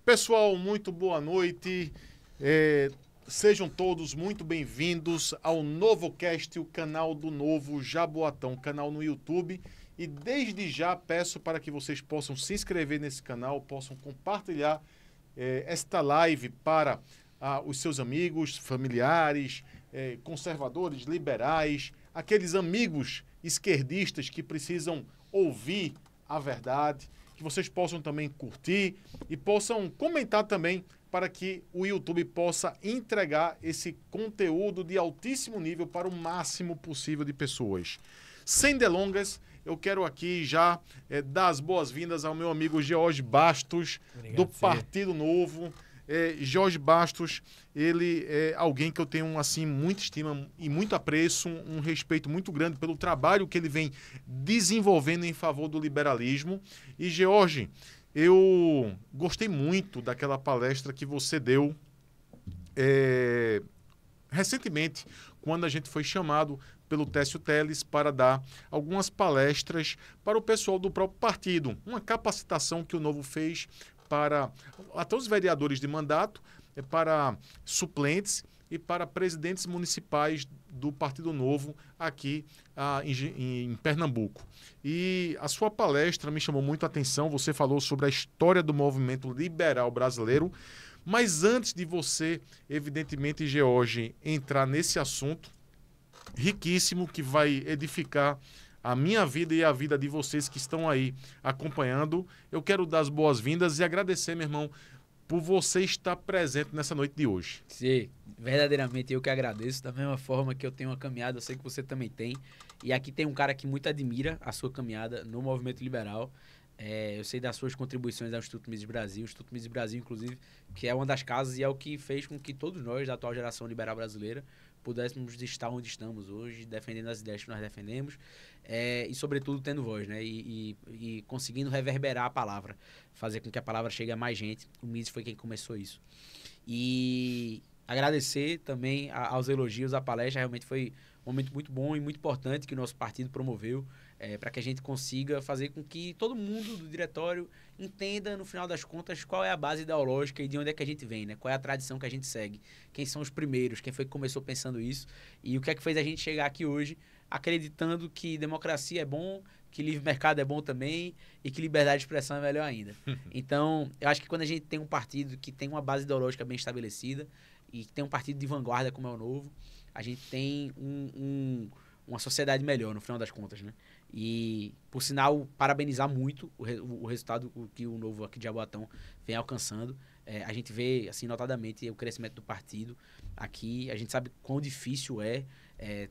Pessoal, muito boa noite. Sejam todos muito bem-vindos ao NovoCast, o canal do Novo Jaboatão, canal no YouTube. E desde já peço para que vocês possam se inscrever nesse canal, possam compartilhar esta live para os seus amigos, familiares, conservadores, liberais, aqueles amigos esquerdistas que precisam ouvir a verdade, que vocês possam também curtir e possam comentar também para que o YouTube possa entregar esse conteúdo de altíssimo nível para o máximo possível de pessoas. Sem delongas, eu quero aqui já dar as boas-vindas ao meu amigo George Bastos, do Partido Novo. Jorge Bastos, ele é alguém que eu tenho assim muita estima e muito apreço, um respeito muito grande pelo trabalho que ele vem desenvolvendo em favor do liberalismo. E George, eu gostei muito daquela palestra que você deu recentemente, quando a gente foi chamado pelo Técio Teles para dar algumas palestras para o pessoal do próprio partido, uma capacitação que o Novo fez para até os vereadores de mandato, para suplentes e para presidentes municipais do Partido Novo aqui em Pernambuco. E a sua palestra me chamou muito a atenção, você falou sobre a história do movimento liberal brasileiro, mas antes de você, evidentemente, George, entrar nesse assunto riquíssimo que vai edificar a minha vida e a vida de vocês que estão aí acompanhando, eu quero dar as boas-vindas e agradecer, meu irmão, por você estar presente nessa noite de hoje. Sim, verdadeiramente eu que agradeço, da mesma forma que eu tenho uma caminhada, eu sei que você também tem, e aqui tem um cara que muito admira a sua caminhada no movimento liberal. Eu sei das suas contribuições ao Instituto Mises Brasil, o Instituto Mises Brasil, inclusive, que é uma das casas e é o que fez com que todos nós, da atual geração liberal brasileira, pudéssemos estar onde estamos hoje, defendendo as ideias que nós defendemos, e sobretudo tendo voz, né? E conseguindo reverberar a palavra, fazer com que a palavra chegue a mais gente. O Mises foi quem começou isso. E agradecer também aos elogios à palestra, realmente foi um momento muito bom e muito importante que o nosso partido promoveu, para que a gente consiga fazer com que todo mundo do diretório entenda, no final das contas, qual é a base ideológica e de onde é que a gente vem, né? Qual é a tradição que a gente segue, quem são os primeiros, quem foi que começou pensando isso e o que é que fez a gente chegar aqui hoje acreditando que democracia é bom, que livre mercado é bom também e que liberdade de expressão é melhor ainda. Então, eu acho que quando a gente tem um partido que tem uma base ideológica bem estabelecida e tem um partido de vanguarda como é o Novo, a gente tem uma sociedade melhor, no final das contas, né? E, por sinal, parabenizar muito o resultado que o Novo aqui de Jaboatão vem alcançando. A gente vê, assim, notadamente, o crescimento do partido aqui. A gente sabe quão difícil é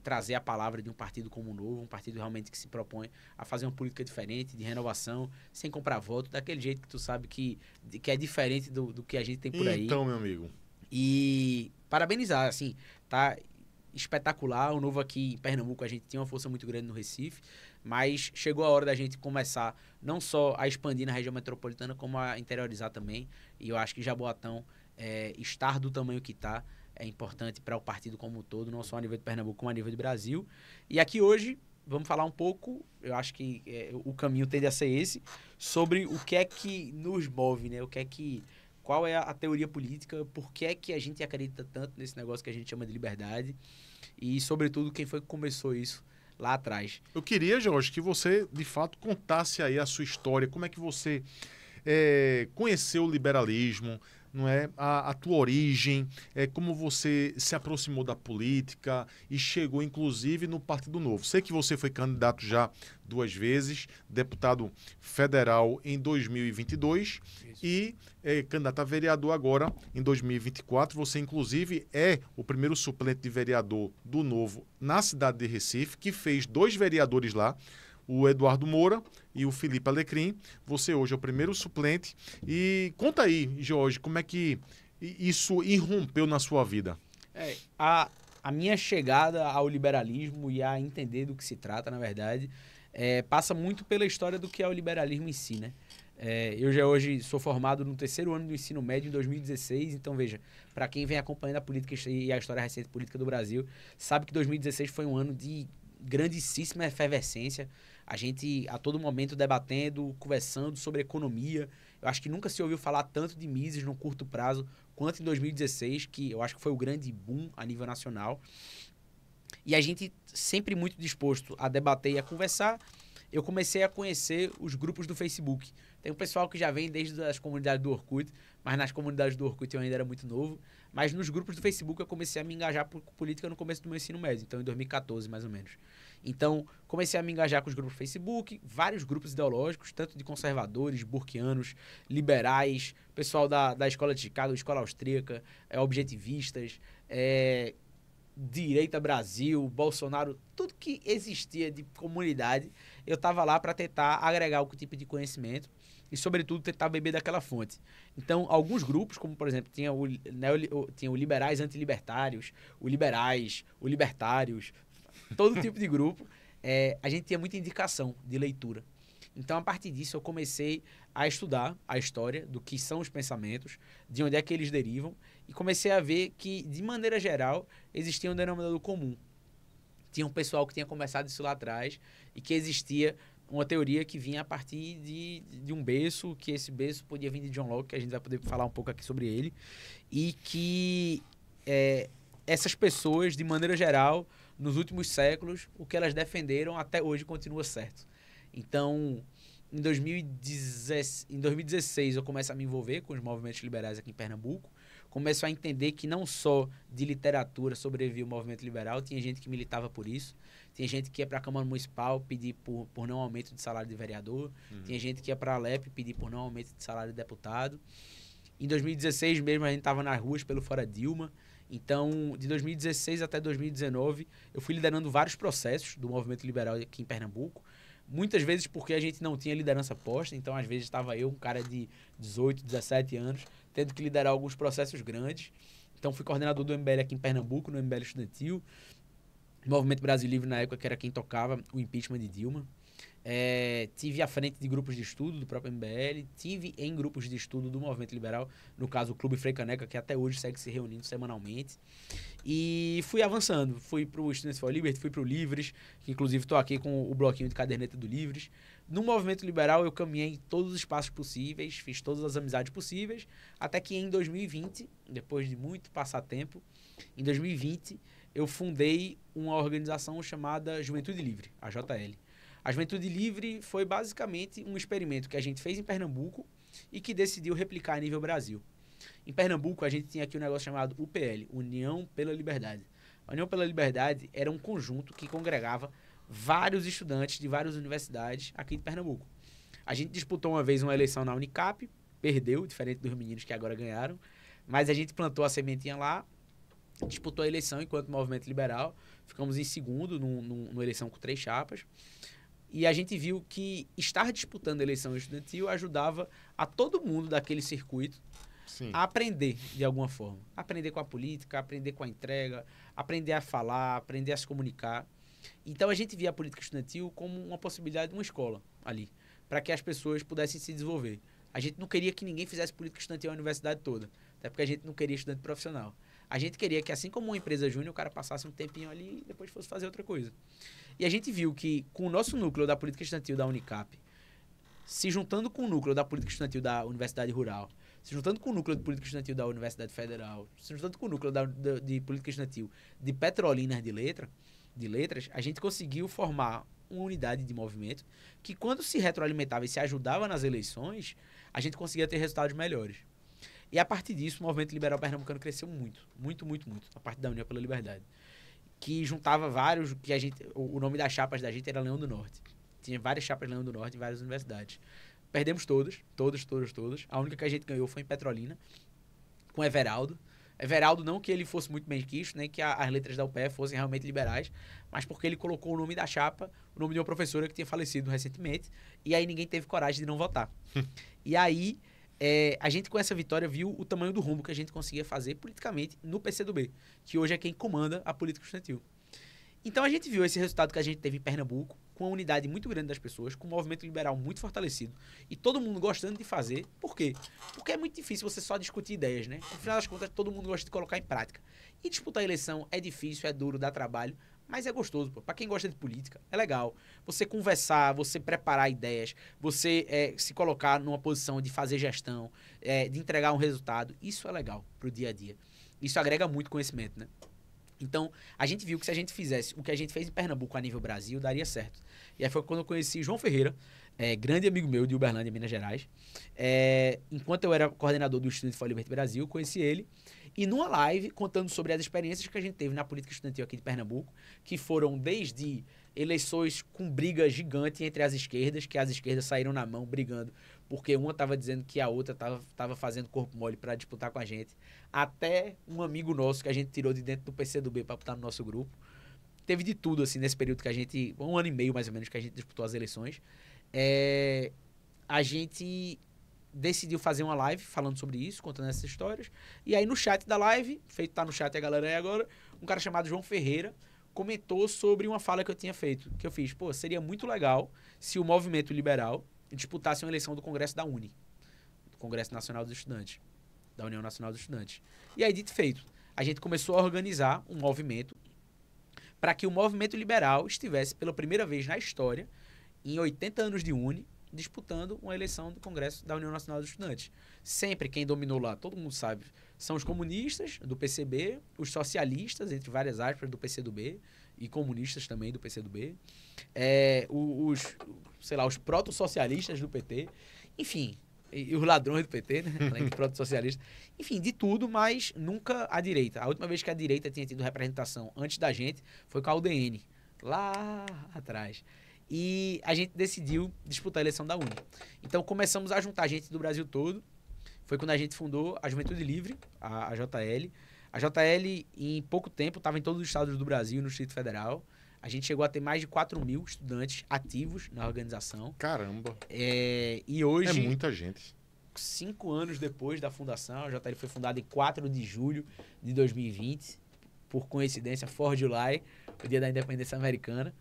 trazer a palavra de um partido como o Novo, um partido realmente que se propõe a fazer uma política diferente, de renovação, sem comprar voto, daquele jeito que tu sabe que é diferente do que a gente tem por aí. Então, meu amigo. E parabenizar, assim, tá espetacular. O Novo aqui em Pernambuco, a gente tinha uma força muito grande no Recife, mas chegou a hora da gente começar não só a expandir na região metropolitana, como a interiorizar também. E eu acho que Jaboatão, estar do tamanho que está, é importante para o partido como um todo, não só a nível de Pernambuco, como a nível de Brasil. E aqui hoje, vamos falar um pouco, eu acho que o caminho tende a ser esse, sobre o que é que nos move, né? Qual é a teoria política, por que é que a gente acredita tanto nesse negócio que a gente chama de liberdade e, sobretudo, quem foi que começou isso lá atrás. Eu queria, Jorge, que você, de fato, contasse aí a sua história, como é que você conheceu o liberalismo, não é? A tua origem, como você se aproximou da política e chegou, inclusive, no Partido Novo. Sei que você foi candidato já 2 vezes, deputado federal em 2022 Isso. E candidato a vereador agora em 2024. Você, inclusive, é o primeiro suplente de vereador do Novo na cidade de Recife, que fez 2 vereadores lá, o Eduardo Moura e o Felipe Alecrim. Você hoje é o primeiro suplente. E conta aí, Jorge, como é que isso irrompeu na sua vida? A minha chegada ao liberalismo e a entender do que se trata, na verdade, passa muito pela história do que é o liberalismo em si, né? Eu já hoje sou formado no 3º ano do ensino médio, em 2016, então veja, para quem vem acompanhando a política e a história recente política do Brasil, sabe que 2016 foi um ano de grandíssima efervescência. A gente, a todo momento, debatendo, conversando sobre economia. Eu acho que nunca se ouviu falar tanto de Mises no curto prazo quanto em 2016, que eu acho que foi o grande boom a nível nacional. E a gente sempre muito disposto a debater e a conversar. Eu comecei a conhecer os grupos do Facebook. Tem um pessoal que já vem desde as comunidades do Orkut, mas nas comunidades do Orkut eu ainda era muito novo. Mas nos grupos do Facebook eu comecei a me engajar por política no começo do meu ensino médio, então em 2014 mais ou menos. Então comecei a me engajar com os grupos do Facebook, vários grupos ideológicos, tanto de conservadores, burkianos, liberais, pessoal da Escola de Chicago, Escola Austríaca, objetivistas, Direita Brasil, Bolsonaro, tudo que existia de comunidade, eu estava lá para tentar agregar algum tipo de conhecimento e, sobretudo, tentar beber daquela fonte. Então, alguns grupos, como, por exemplo, tinha o Liberais Antilibertários, o Liberais, o Libertários, todo tipo de grupo, a gente tinha muita indicação de leitura. Então, a partir disso, eu comecei a estudar a história do que são os pensamentos, de onde é que eles derivam, e comecei a ver que, de maneira geral, existia um denominador comum. Tinha um pessoal que tinha começado isso lá atrás e que existia uma teoria que vinha a partir de um berço, que esse berço podia vir de John Locke, que a gente vai poder falar um pouco aqui sobre ele, e que essas pessoas, de maneira geral, nos últimos séculos, o que elas defenderam até hoje continua certo. Então, em 2016, eu começo a me envolver com os movimentos liberais aqui em Pernambuco. Começo a entender que não só de literatura sobrevivia o movimento liberal, tinha gente que militava por isso. Tinha gente que ia para a Câmara Municipal pedir por não aumento de salário de vereador. Tinha gente que ia para a Alep pedir por não aumento de salário de deputado. Em 2016 mesmo, a gente estava nas ruas pelo Fora Dilma. Então, de 2016 até 2019, eu fui liderando vários processos do movimento liberal aqui em Pernambuco. Muitas vezes porque a gente não tinha liderança posta, então às vezes estava eu, um cara de 18, 17 anos, tendo que liderar alguns processos grandes. Então fui coordenador do MBL aqui em Pernambuco, no MBL Estudantil. Movimento Brasil Livre na época, que era quem tocava o impeachment de Dilma. Tive à frente de grupos de estudo do próprio MBL, tive em grupos de estudo do Movimento Liberal, no caso o Clube Frei Caneca, que até hoje segue se reunindo semanalmente. E fui avançando, fui para o Students for Liberty, fui para o Livres, que inclusive estou aqui com o bloquinho de caderneta do Livres. No Movimento Liberal eu caminhei em todos os espaços possíveis, fiz todas as amizades possíveis, até que em 2020, depois de muito passar tempo, em 2020 eu fundei uma organização chamada Juventude Livre, a JL. A Juventude Livre foi basicamente um experimento que a gente fez em Pernambuco e que decidiu replicar a nível Brasil. Em Pernambuco, a gente tinha aqui um negócio chamado UPL, União pela Liberdade. A União pela Liberdade era um conjunto que congregava vários estudantes de várias universidades aqui de Pernambuco. A gente disputou uma vez uma eleição na Unicap, perdeu, diferente dos meninos que agora ganharam, mas a gente plantou a sementinha lá, disputou a eleição enquanto movimento liberal, ficamos em segundo numa eleição com 3 chapas. E a gente viu que estar disputando a eleição estudantil ajudava a todo mundo daquele circuito a aprender de alguma forma. Aprender com a política, aprender com a entrega, aprender a falar, aprender a se comunicar. Então a gente via a política estudantil como uma possibilidade de uma escola ali, para que as pessoas pudessem se desenvolver. A gente não queria que ninguém fizesse política estudantil na universidade toda, até porque a gente não queria estudante profissional. A gente queria que, assim como uma empresa júnior, o cara passasse um tempinho ali e depois fosse fazer outra coisa. E a gente viu que, com o nosso núcleo da política estudantil da Unicap, se juntando com o núcleo da política estudantil da Universidade Rural, se juntando com o núcleo de política estudantil da Universidade Federal, se juntando com o núcleo de política estudantil de Petrolina de Letras, a gente conseguiu formar uma unidade de movimento que, quando se retroalimentava e se ajudava nas eleições, a gente conseguia ter resultados melhores. E a partir disso, o movimento liberal pernambucano cresceu muito, muito, muito, muito, a partir da União pela Liberdade, que juntava vários, que a gente, o nome das chapas da gente era Leão do Norte. Tinha várias chapas Leão do Norte em várias universidades. Perdemos todas. A única que a gente ganhou foi em Petrolina, com Everaldo. Everaldo, não que ele fosse muito bem quisto, nem que as letras da UPE fossem realmente liberais, mas porque ele colocou o nome da chapa, o nome de uma professora que tinha falecido recentemente, e aí ninguém teve coragem de não votar. E aí, a gente com essa vitória viu o tamanho do rumo que a gente conseguia fazer politicamente no PCdoB, que hoje é quem comanda a política estudantil. Então a gente viu esse resultado que a gente teve em Pernambuco, com uma unidade muito grande das pessoas, com um movimento liberal muito fortalecido e todo mundo gostando de fazer. Por quê? Porque é muito difícil você só discutir ideias, né? No final das contas, todo mundo gosta de colocar em prática. E disputar a eleição é difícil, é duro, dá trabalho, Mas é gostoso, pô. Pra quem gosta de política, é legal. Você conversar, você preparar ideias, você se colocar numa posição de fazer gestão, de entregar um resultado. Isso é legal pro dia a dia. Isso agrega muito conhecimento, né? Então, a gente viu que se a gente fizesse o que a gente fez em Pernambuco a nível Brasil, daria certo. E aí foi quando eu conheci João Ferreira, grande amigo meu de Uberlândia, Minas Gerais. Enquanto eu era coordenador do Instituto For Liberty Brasil, conheci ele. E numa live, contando sobre as experiências que a gente teve na política estudantil aqui de Pernambuco, que foram desde eleições com briga gigante entre as esquerdas, que as esquerdas saíram na mão brigando, porque uma estava dizendo que a outra estava fazendo corpo mole para disputar com a gente, até um amigo nosso que a gente tirou de dentro do PCdoB para botar no nosso grupo. Teve de tudo, assim, nesse período que a gente... Um ano e meio, mais ou menos, que a gente disputou as eleições. A gente decidiu fazer uma live falando sobre isso, contando essas histórias. E aí, no chat da live, feito tá no chat a galera aí agora, um cara chamado João Ferreira comentou sobre uma fala que eu tinha feito, que eu fiz, pô, seria muito legal se o movimento liberal disputasse uma eleição do Congresso da UNE, do Congresso Nacional dos Estudantes, da União Nacional dos Estudantes. E aí, dito e feito, a gente começou a organizar um movimento para que o movimento liberal estivesse, pela primeira vez na história, em 80 anos de UNE, disputando uma eleição do Congresso da União Nacional dos Estudantes. Sempre quem dominou lá, todo mundo sabe, são os comunistas do PCB, os socialistas, entre várias aspas, do PCdoB, e comunistas também do PCdoB, os proto-socialistas do PT, enfim, e os ladrões do PT, né? Além de proto-socialistas, enfim, de tudo, mas nunca a direita. A última vez que a direita tinha tido representação antes da gente foi com a UDN, lá atrás. E a gente decidiu disputar a eleição da UNE. Então começamos a juntar gente do Brasil todo. Foi quando a gente fundou a Juventude Livre, a JL. A JL, em pouco tempo, estava em todos os estados do Brasil, no Distrito Federal. A gente chegou a ter mais de 4.000 estudantes ativos na organização. Caramba! E hoje... É muita gente. 5 anos depois da fundação, a JL foi fundada em 4 de julho de 2020. Por coincidência, 4 de July, o dia da independência americana.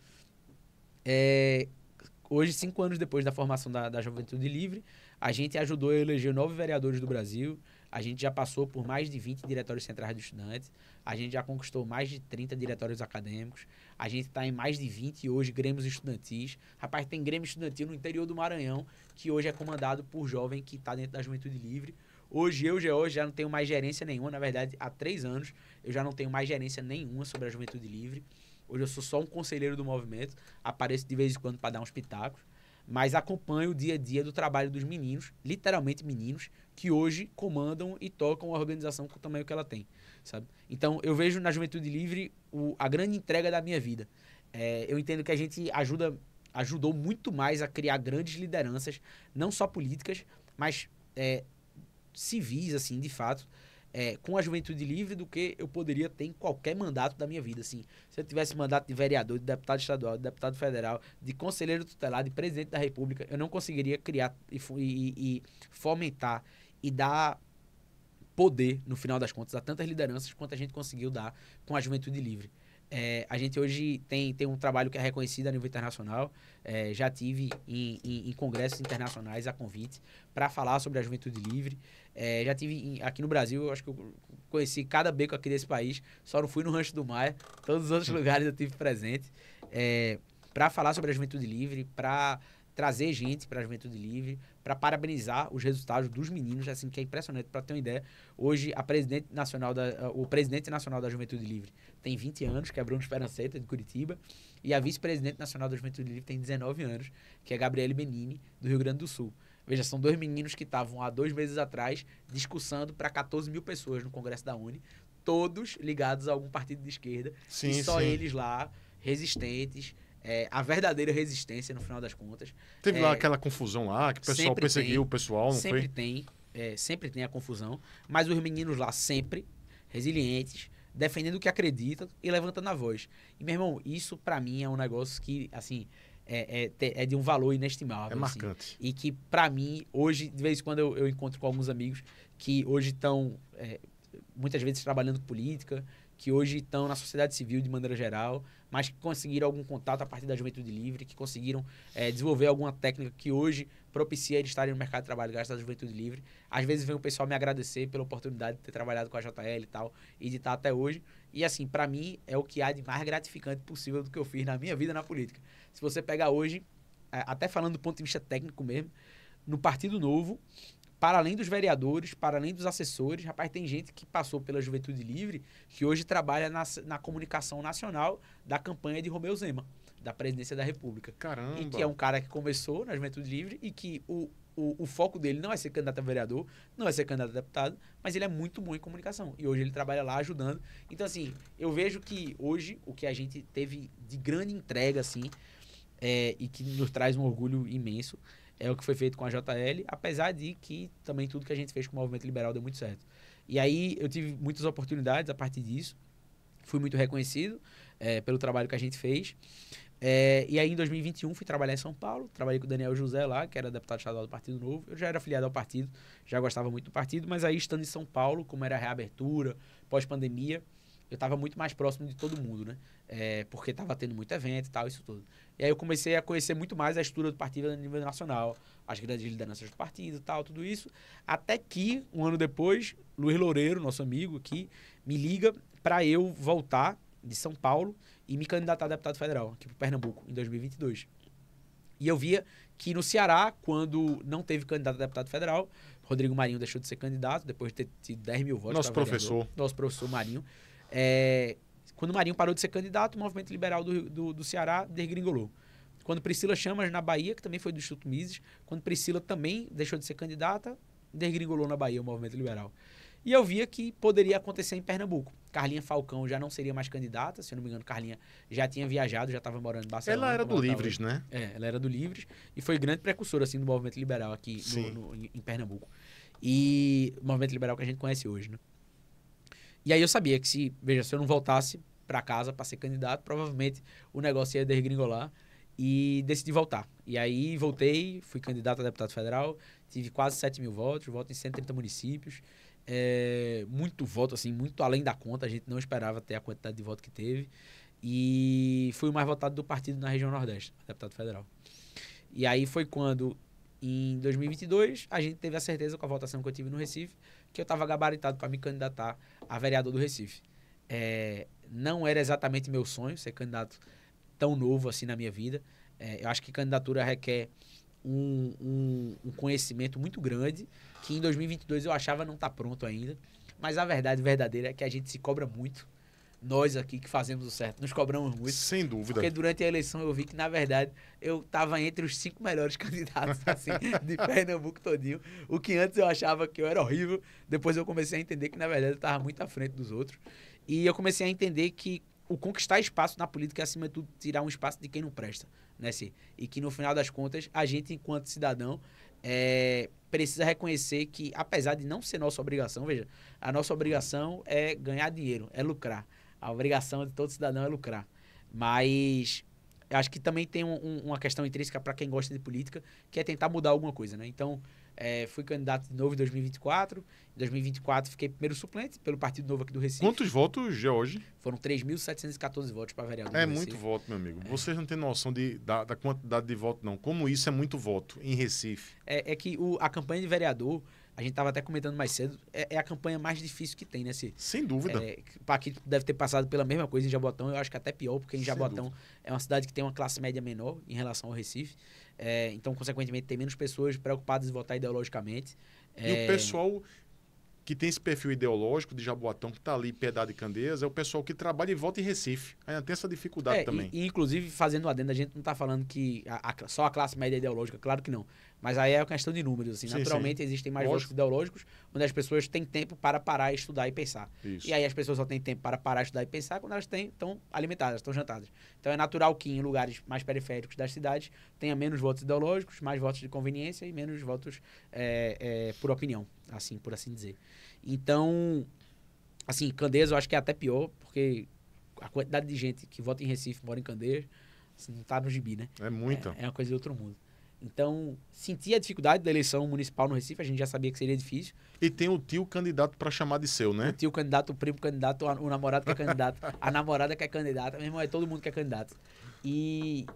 Hoje, 5 anos depois da formação da Juventude Livre, a gente ajudou a eleger 9 vereadores do Brasil, a gente já passou por mais de 20 diretórios centrais de estudantes, a gente já conquistou mais de 30 diretórios acadêmicos, a gente está em mais de 20 hoje grêmios estudantis. Rapaz, tem grêmio estudantil no interior do Maranhão, que hoje é comandado por jovem que está dentro da Juventude Livre. Hoje, eu já não tenho mais gerência nenhuma, na verdade, há 3 anos, eu já não tenho mais gerência nenhuma sobre a Juventude Livre. Hoje eu sou só um conselheiro do movimento, apareço de vez em quando para dar uns pitacos, mas acompanho o dia a dia do trabalho dos meninos, literalmente meninos, que hoje comandam e tocam a organização com o tamanho que ela tem, sabe? Então, eu vejo na Juventude Livre a grande entrega da minha vida. Eu entendo que a gente ajudou muito mais a criar grandes lideranças, não só políticas, mas civis, assim, de fato, com a Juventude Livre do que eu poderia ter em qualquer mandato da minha vida. Assim, se eu tivesse mandato de vereador, de deputado estadual, de deputado federal, de conselheiro tutelar, de presidente da República, eu não conseguiria criar e fomentar e dar poder, no final das contas, a tantas lideranças quanto a gente conseguiu dar com a Juventude Livre. A gente hoje tem um trabalho que é reconhecido a nível internacional. Já tive em congressos internacionais a convite para falar sobre a Juventude Livre. Já tive aqui no Brasil, eu acho que eu conheci cada beco aqui desse país, só não fui no Rancho do Maia, todos os outros lugares eu tive presente, para falar sobre a Juventude Livre, para trazer gente para a Juventude Livre, para parabenizar os resultados dos meninos, assim, que é impressionante. Para ter uma ideia, hoje o presidente nacional da Juventude Livre tem 20 anos, que é Bruno Esperanceta, de Curitiba, e a vice-presidente nacional da Juventude Livre tem 19 anos, que é Gabriele Benini, do Rio Grande do Sul. Veja, são 2 meninos que estavam há 2 meses atrás discursando para 14 mil pessoas no Congresso da UNE, todos ligados a algum partido de esquerda, sim, e só sim. Eles lá, resistentes, a verdadeira resistência, no final das contas. Teve lá aquela confusão lá, que o pessoal perseguiu o pessoal, não sempre foi? Sempre tem a confusão, mas os meninos lá sempre resilientes, defendendo o que acreditam e levantando a voz. E, meu irmão, isso pra mim é um negócio que, assim, é de um valor inestimável. É marcante. Assim, e que, pra mim, hoje, de vez em quando eu encontro com alguns amigos que hoje estão, muitas vezes, trabalhando com política, que hoje estão na sociedade civil de maneira geral, mas que conseguiram algum contato a partir da Juventude Livre, que conseguiram desenvolver alguma técnica que hoje propicia eles estarem no mercado de trabalho graças à Juventude Livre. Às vezes vem o pessoal me agradecer pela oportunidade de ter trabalhado com a JL e tal, e de estar até hoje. E assim, para mim, é o que há de mais gratificante possível do que eu fiz na minha vida na política. Se você pegar hoje, até falando do ponto de vista técnico mesmo, no Partido Novo, para além dos vereadores, para além dos assessores, rapaz, tem gente que passou pela Juventude Livre que hoje trabalha na comunicação nacional da campanha de Romeu Zema, da presidência da República. Caramba! E que é um cara que começou na Juventude Livre e que o foco dele não é ser candidato a vereador, não é ser candidato a deputado, mas ele é muito bom em comunicação. E hoje ele trabalha lá ajudando. Então, assim, eu vejo que hoje o que a gente teve de grande entrega, assim, e que nos traz um orgulho imenso, é o que foi feito com a JL, apesar de que também tudo que a gente fez com o movimento liberal deu muito certo. E aí eu tive muitas oportunidades a partir disso, fui muito reconhecido pelo trabalho que a gente fez. E aí em 2021 fui trabalhar em São Paulo, trabalhei com o Daniel José lá, que era deputado estadual do Partido Novo. Eu já era afiliado ao partido, já gostava muito do partido, mas aí estando em São Paulo, como era a reabertura, pós-pandemia, eu estava muito mais próximo de todo mundo, né? Porque estava tendo muito evento e tal, isso tudo. E aí eu comecei a conhecer muito mais a estrutura do partido a nível nacional, as grandes lideranças do partido e tal, tudo isso. Até que, um ano depois, Luiz Loureiro, nosso amigo aqui, me liga para eu voltar de São Paulo e me candidatar a deputado federal aqui para Pernambuco, em 2022. E eu via que no Ceará, quando não teve candidato a deputado federal, Rodrigo Marinho deixou de ser candidato, depois de ter tido 10 mil votos. Nosso professor. Nosso professor Marinho. Quando o Marinho parou de ser candidato, o movimento liberal do Ceará desgringolou. Quando Priscila Chamas, na Bahia, que também foi do Instituto Mises, quando Priscila também deixou de ser candidata, desgringolou na Bahia o movimento liberal. E eu via que poderia acontecer em Pernambuco. Carlinha Falcão já não seria mais candidata, se eu não me engano, Carlinha já tinha viajado, já estava morando em Barcelona. Ela era do Livres, né? Ela era do Livres e foi grande precursora assim, do movimento liberal aqui em Pernambuco. E o movimento liberal que a gente conhece hoje, né? E aí eu sabia que se eu não voltasse para casa para ser candidato, provavelmente o negócio ia desgringolar e decidi voltar. E aí voltei, fui candidato a deputado federal, tive quase 7 mil votos, voto em 130 municípios. Muito voto, assim, muito além da conta, a gente não esperava ter a quantidade de voto que teve. E fui o mais votado do partido na região Nordeste, deputado federal. E aí foi quando, em 2022, a gente teve a certeza com a votação que eu tive no Recife, que eu estava gabaritado para me candidatar a vereador do Recife. Não era exatamente meu sonho ser candidato tão novo assim na minha vida. Eu acho que candidatura requer um conhecimento muito grande, que em 2022 eu achava não estar pronto ainda. Mas a verdade verdadeira é que a gente se cobra muito. Nós aqui que fazemos o certo, nos cobramos muito. Sem dúvida. Porque durante a eleição eu vi que, na verdade, eu estava entre os 5 melhores candidatos assim, de Pernambuco todinho. O que antes eu achava que eu era horrível, depois eu comecei a entender que, na verdade, eu estava muito à frente dos outros. E eu comecei a entender que o conquistar espaço na política é, acima de tudo, tirar um espaço de quem não presta, né, Cê? E que, no final das contas, a gente, enquanto cidadão, precisa reconhecer que, apesar de não ser nossa obrigação, veja, a nossa obrigação é ganhar dinheiro, é lucrar. A obrigação de todo cidadão é lucrar. Mas eu acho que também tem uma questão intrínseca para quem gosta de política, que é tentar mudar alguma coisa, né? Então, fui candidato de novo em 2024. Em 2024, fiquei primeiro suplente pelo Partido Novo aqui do Recife. Quantos votos já hoje? Foram 3.714 votos para vereador. É muito voto, meu amigo. Vocês não têm noção da quantidade de voto, não. Como isso é muito voto em Recife. É que a campanha de vereador, a gente estava até comentando mais cedo, é a campanha mais difícil que tem, né, Cê? Sem dúvida. Aqui deve ter passado pela mesma coisa em Jabotão, eu acho que até pior, porque em Jabotão dúvida. É uma cidade que tem uma classe média menor em relação ao Recife. Então, consequentemente, tem menos pessoas preocupadas em votar ideologicamente. E o pessoal que tem esse perfil ideológico de Jaboatão, que está ali, Piedade e Candeias, é o pessoal que trabalha e vota em Recife. Ainda tem essa dificuldade também. E, inclusive, fazendo um adendo, a gente não está falando que só a classe média é ideológica, claro que não. Mas aí é uma questão de números. Assim. Sim, naturalmente, sim. Existem mais votos ideológicos, onde as pessoas têm tempo para parar, estudar e pensar. Isso. E aí as pessoas só têm tempo para parar, estudar e pensar quando elas estão alimentadas, estão jantadas. Então é natural que em lugares mais periféricos das cidades tenha menos votos ideológicos, mais votos de conveniência e menos votos por opinião, assim, por assim dizer. Então, assim, Candeias eu acho que é até pior, porque a quantidade de gente que vota em Recife mora em Candeias, assim, não tá no gibi, né? É muita. É uma coisa de outro mundo. Então, senti a dificuldade da eleição municipal no Recife, a gente já sabia que seria difícil. E tem o tio candidato para chamar de seu, né? O tio candidato, o primo candidato, o namorado que é candidato, a namorada que é candidata, meu irmão, é todo mundo que é candidato. E,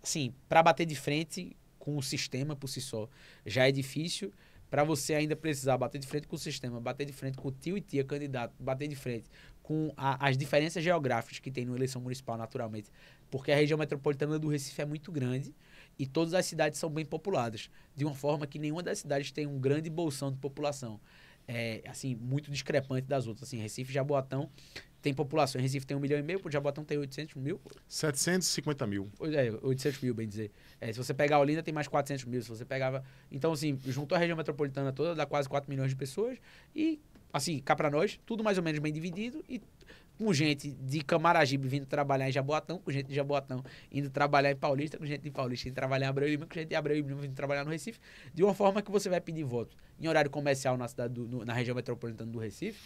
assim, para bater de frente com o sistema por si só, já é difícil. Para você ainda precisar bater de frente com o sistema, bater de frente com o tio e tia candidato, bater de frente com as diferenças geográficas que tem na eleição municipal, naturalmente, porque a região metropolitana do Recife é muito grande e todas as cidades são bem populadas, de uma forma que nenhuma das cidades tem um grande bolsão de população, assim, muito discrepante das outras. Assim, Recife e Jaboatão tem população. Recife tem 1,5 milhão, o Jaboatão tem 800 mil. 750 mil. 800 mil, bem dizer. Se você pegar a Olinda, tem mais 400 mil. Se você pegava... Então, assim, juntou a região metropolitana toda, dá quase 4 milhões de pessoas. E, assim, cá pra nós, tudo mais ou menos bem dividido. E com gente de Camaragibe vindo trabalhar em Jaboatão, com gente de Jaboatão indo trabalhar em Paulista, com gente de Paulista indo trabalhar em Abreu Lima, com gente de Abreu Lima vindo trabalhar no Recife. De uma forma que você vai pedir voto em horário comercial na cidade na região metropolitana do Recife.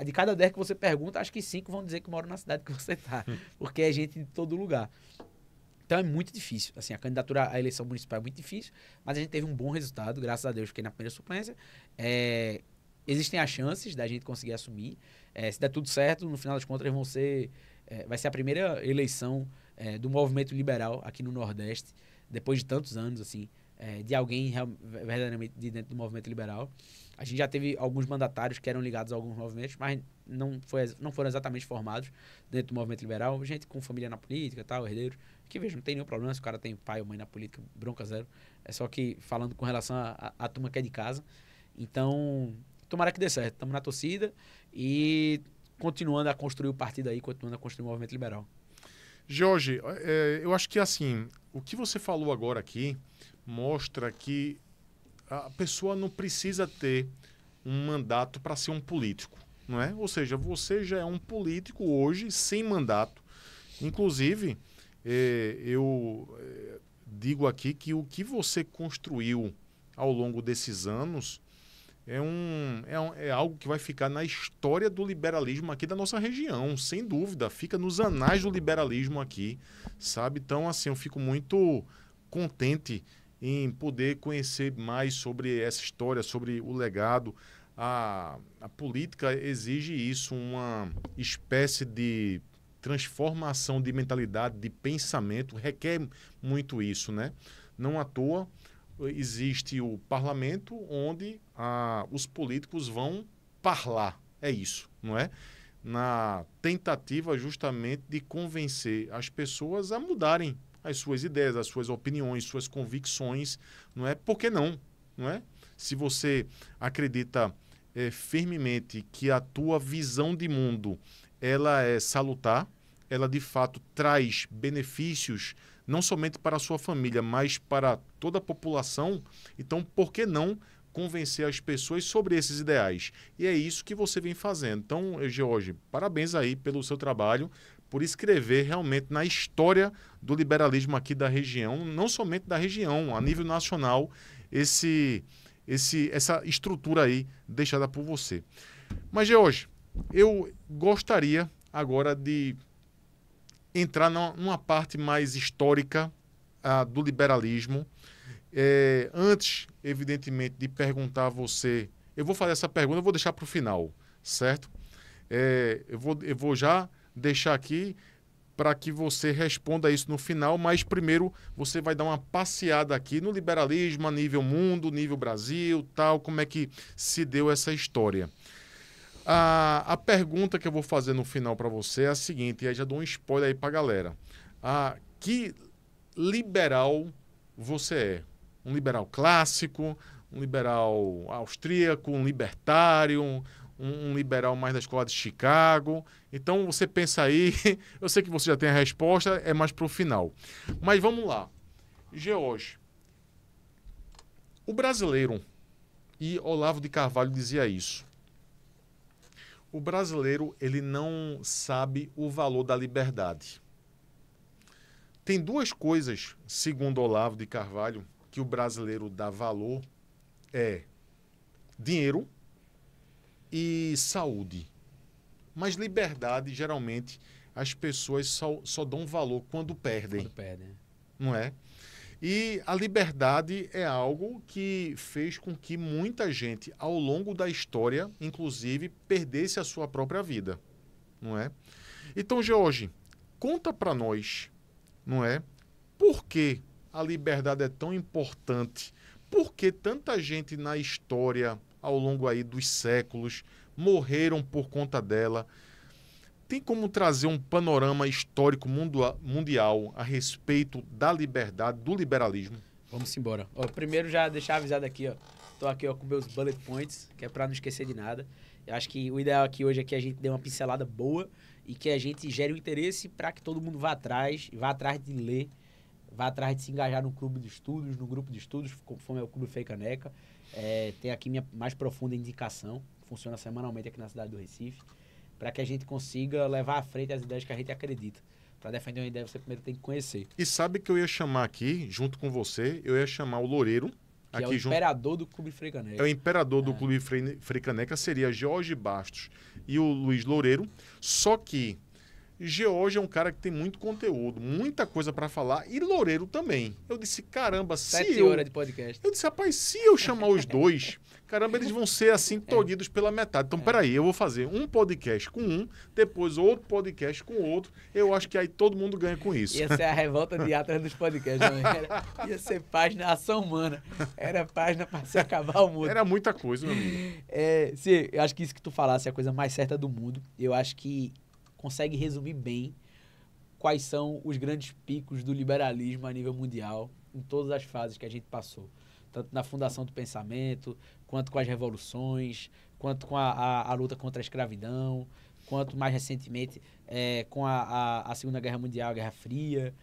De cada 10 que você pergunta, acho que 5 vão dizer que moram na cidade que você tá. Porque é gente de todo lugar. Então é muito difícil. Assim, a candidatura à eleição municipal é muito difícil, mas a gente teve um bom resultado, graças a Deus, fiquei na primeira suplência. Existem as chances da gente conseguir assumir. Se der tudo certo, no final das contas, vai ser a primeira eleição do movimento liberal aqui no Nordeste, depois de tantos anos, assim, de alguém verdadeiramente de dentro do movimento liberal. A gente já teve alguns mandatários que eram ligados a alguns movimentos, mas não foram exatamente formados dentro do movimento liberal. Gente com família na política, tal, herdeiros, que veja, não tem nenhum problema se o cara tem pai ou mãe na política, bronca zero. É só que falando com relação à turma que é de casa. Então, tomara que dê certo. Estamos na torcida e continuando a construir o partido aí, continuando a construir o movimento liberal. Jorge, eu acho que assim, o que você falou agora aqui mostra que a pessoa não precisa ter um mandato para ser um político, não é? Ou seja, você já é um político hoje sem mandato. Inclusive, eu digo aqui que o que você construiu ao longo desses anos é algo que vai ficar na história do liberalismo aqui da nossa região, sem dúvida. Fica nos anais do liberalismo aqui, sabe? Então, assim, eu fico muito contente em poder conhecer mais sobre essa história, sobre o legado. A política exige isso, uma espécie de transformação de mentalidade, de pensamento, requer muito isso, né? Não à toa existe o parlamento onde os políticos vão parlar, é isso, não é? Na tentativa justamente de convencer as pessoas a mudarem as suas ideias, as suas opiniões, suas convicções, não é? Por que não? Não é? Se você acredita firmemente que a tua visão de mundo ela é salutar, ela de fato traz benefícios não somente para a sua família, mas para toda a população, então por que não convencer as pessoas sobre esses ideais? E é isso que você vem fazendo. Então, George, parabéns aí pelo seu trabalho, por escrever realmente na história do liberalismo aqui da região, não somente da região, a nível nacional, essa estrutura aí deixada por você. Mas, George, eu gostaria agora de entrar numa parte mais histórica do liberalismo. Antes, evidentemente, de perguntar a você, eu vou fazer essa pergunta, eu vou deixar para o final, certo? Eu vou já deixar aqui para que você responda isso no final, mas primeiro você vai dar uma passeada aqui no liberalismo a nível mundo, nível Brasil, tal, como é que se deu essa história. A pergunta que eu vou fazer no final para você é a seguinte, e aí já dou um spoiler aí para a galera. Que liberal você é? Um liberal clássico, um liberal austríaco, um libertário, um liberal mais da escola de Chicago? Então você pensa aí, eu sei que você já tem a resposta, é mais para o final. Mas vamos lá. George, o brasileiro, e Olavo de Carvalho dizia isso, o brasileiro ele não sabe o valor da liberdade. Tem duas coisas, segundo Olavo de Carvalho, que o brasileiro dá valor, dinheiro e saúde. Mas liberdade, geralmente, as pessoas só dão valor quando perdem. Quando perdem. Não é? E a liberdade é algo que fez com que muita gente, ao longo da história, inclusive, perdesse a sua própria vida, não é? Então, George, conta para nós, não é? Por que a liberdade é tão importante? Por que tanta gente na história, ao longo aí dos séculos, morreram por conta dela? Tem como trazer um panorama histórico mundial a respeito da liberdade, do liberalismo? Vamos embora. Ó, primeiro, já deixar avisado aqui, ó. Tô aqui, ó, com meus bullet points, que é pra não esquecer de nada. Eu acho que o ideal aqui hoje é que a gente dê uma pincelada boa e que a gente gere o interesse para que todo mundo vá atrás de ler, vá atrás de se engajar no clube de estudos, no grupo de estudos, conforme é o Clube Frei Caneca. Tem aqui minha mais profunda indicação, funciona semanalmente aqui na cidade do Recife, para que a gente consiga levar à frente as ideias que a gente acredita. Para defender uma ideia, você primeiro tem que conhecer. E sabe que eu ia chamar aqui, junto com você, eu ia chamar o Loureiro. Que aqui é o imperador do Clube Frei Caneca. É o imperador do Clube Frei Caneca, seria George Bastos e o Luiz Loureiro. Só que George é um cara que tem muito conteúdo, muita coisa para falar, e Loureiro também. Eu disse, caramba, 7 horas de podcast. Eu disse, rapaz, se eu chamar os dois, caramba, eles vão ser assim tolhidos pela metade. Então, peraí, eu vou fazer um podcast com um, depois outro podcast com outro. Eu acho que aí todo mundo ganha com isso. Ia ser a revolta de Atlas dos podcasts. Ia ser página ação humana. Era página para se acabar o mundo. Era muita coisa, meu amigo. Eu acho que isso que tu falasse é a coisa mais certa do mundo. Eu acho que consegue resumir bem quais são os grandes picos do liberalismo a nível mundial em todas as fases que a gente passou. Tanto na fundação do pensamento, quanto com as revoluções, quanto com a luta contra a escravidão, quanto mais recentemente com a Segunda Guerra Mundial, a Guerra Fria,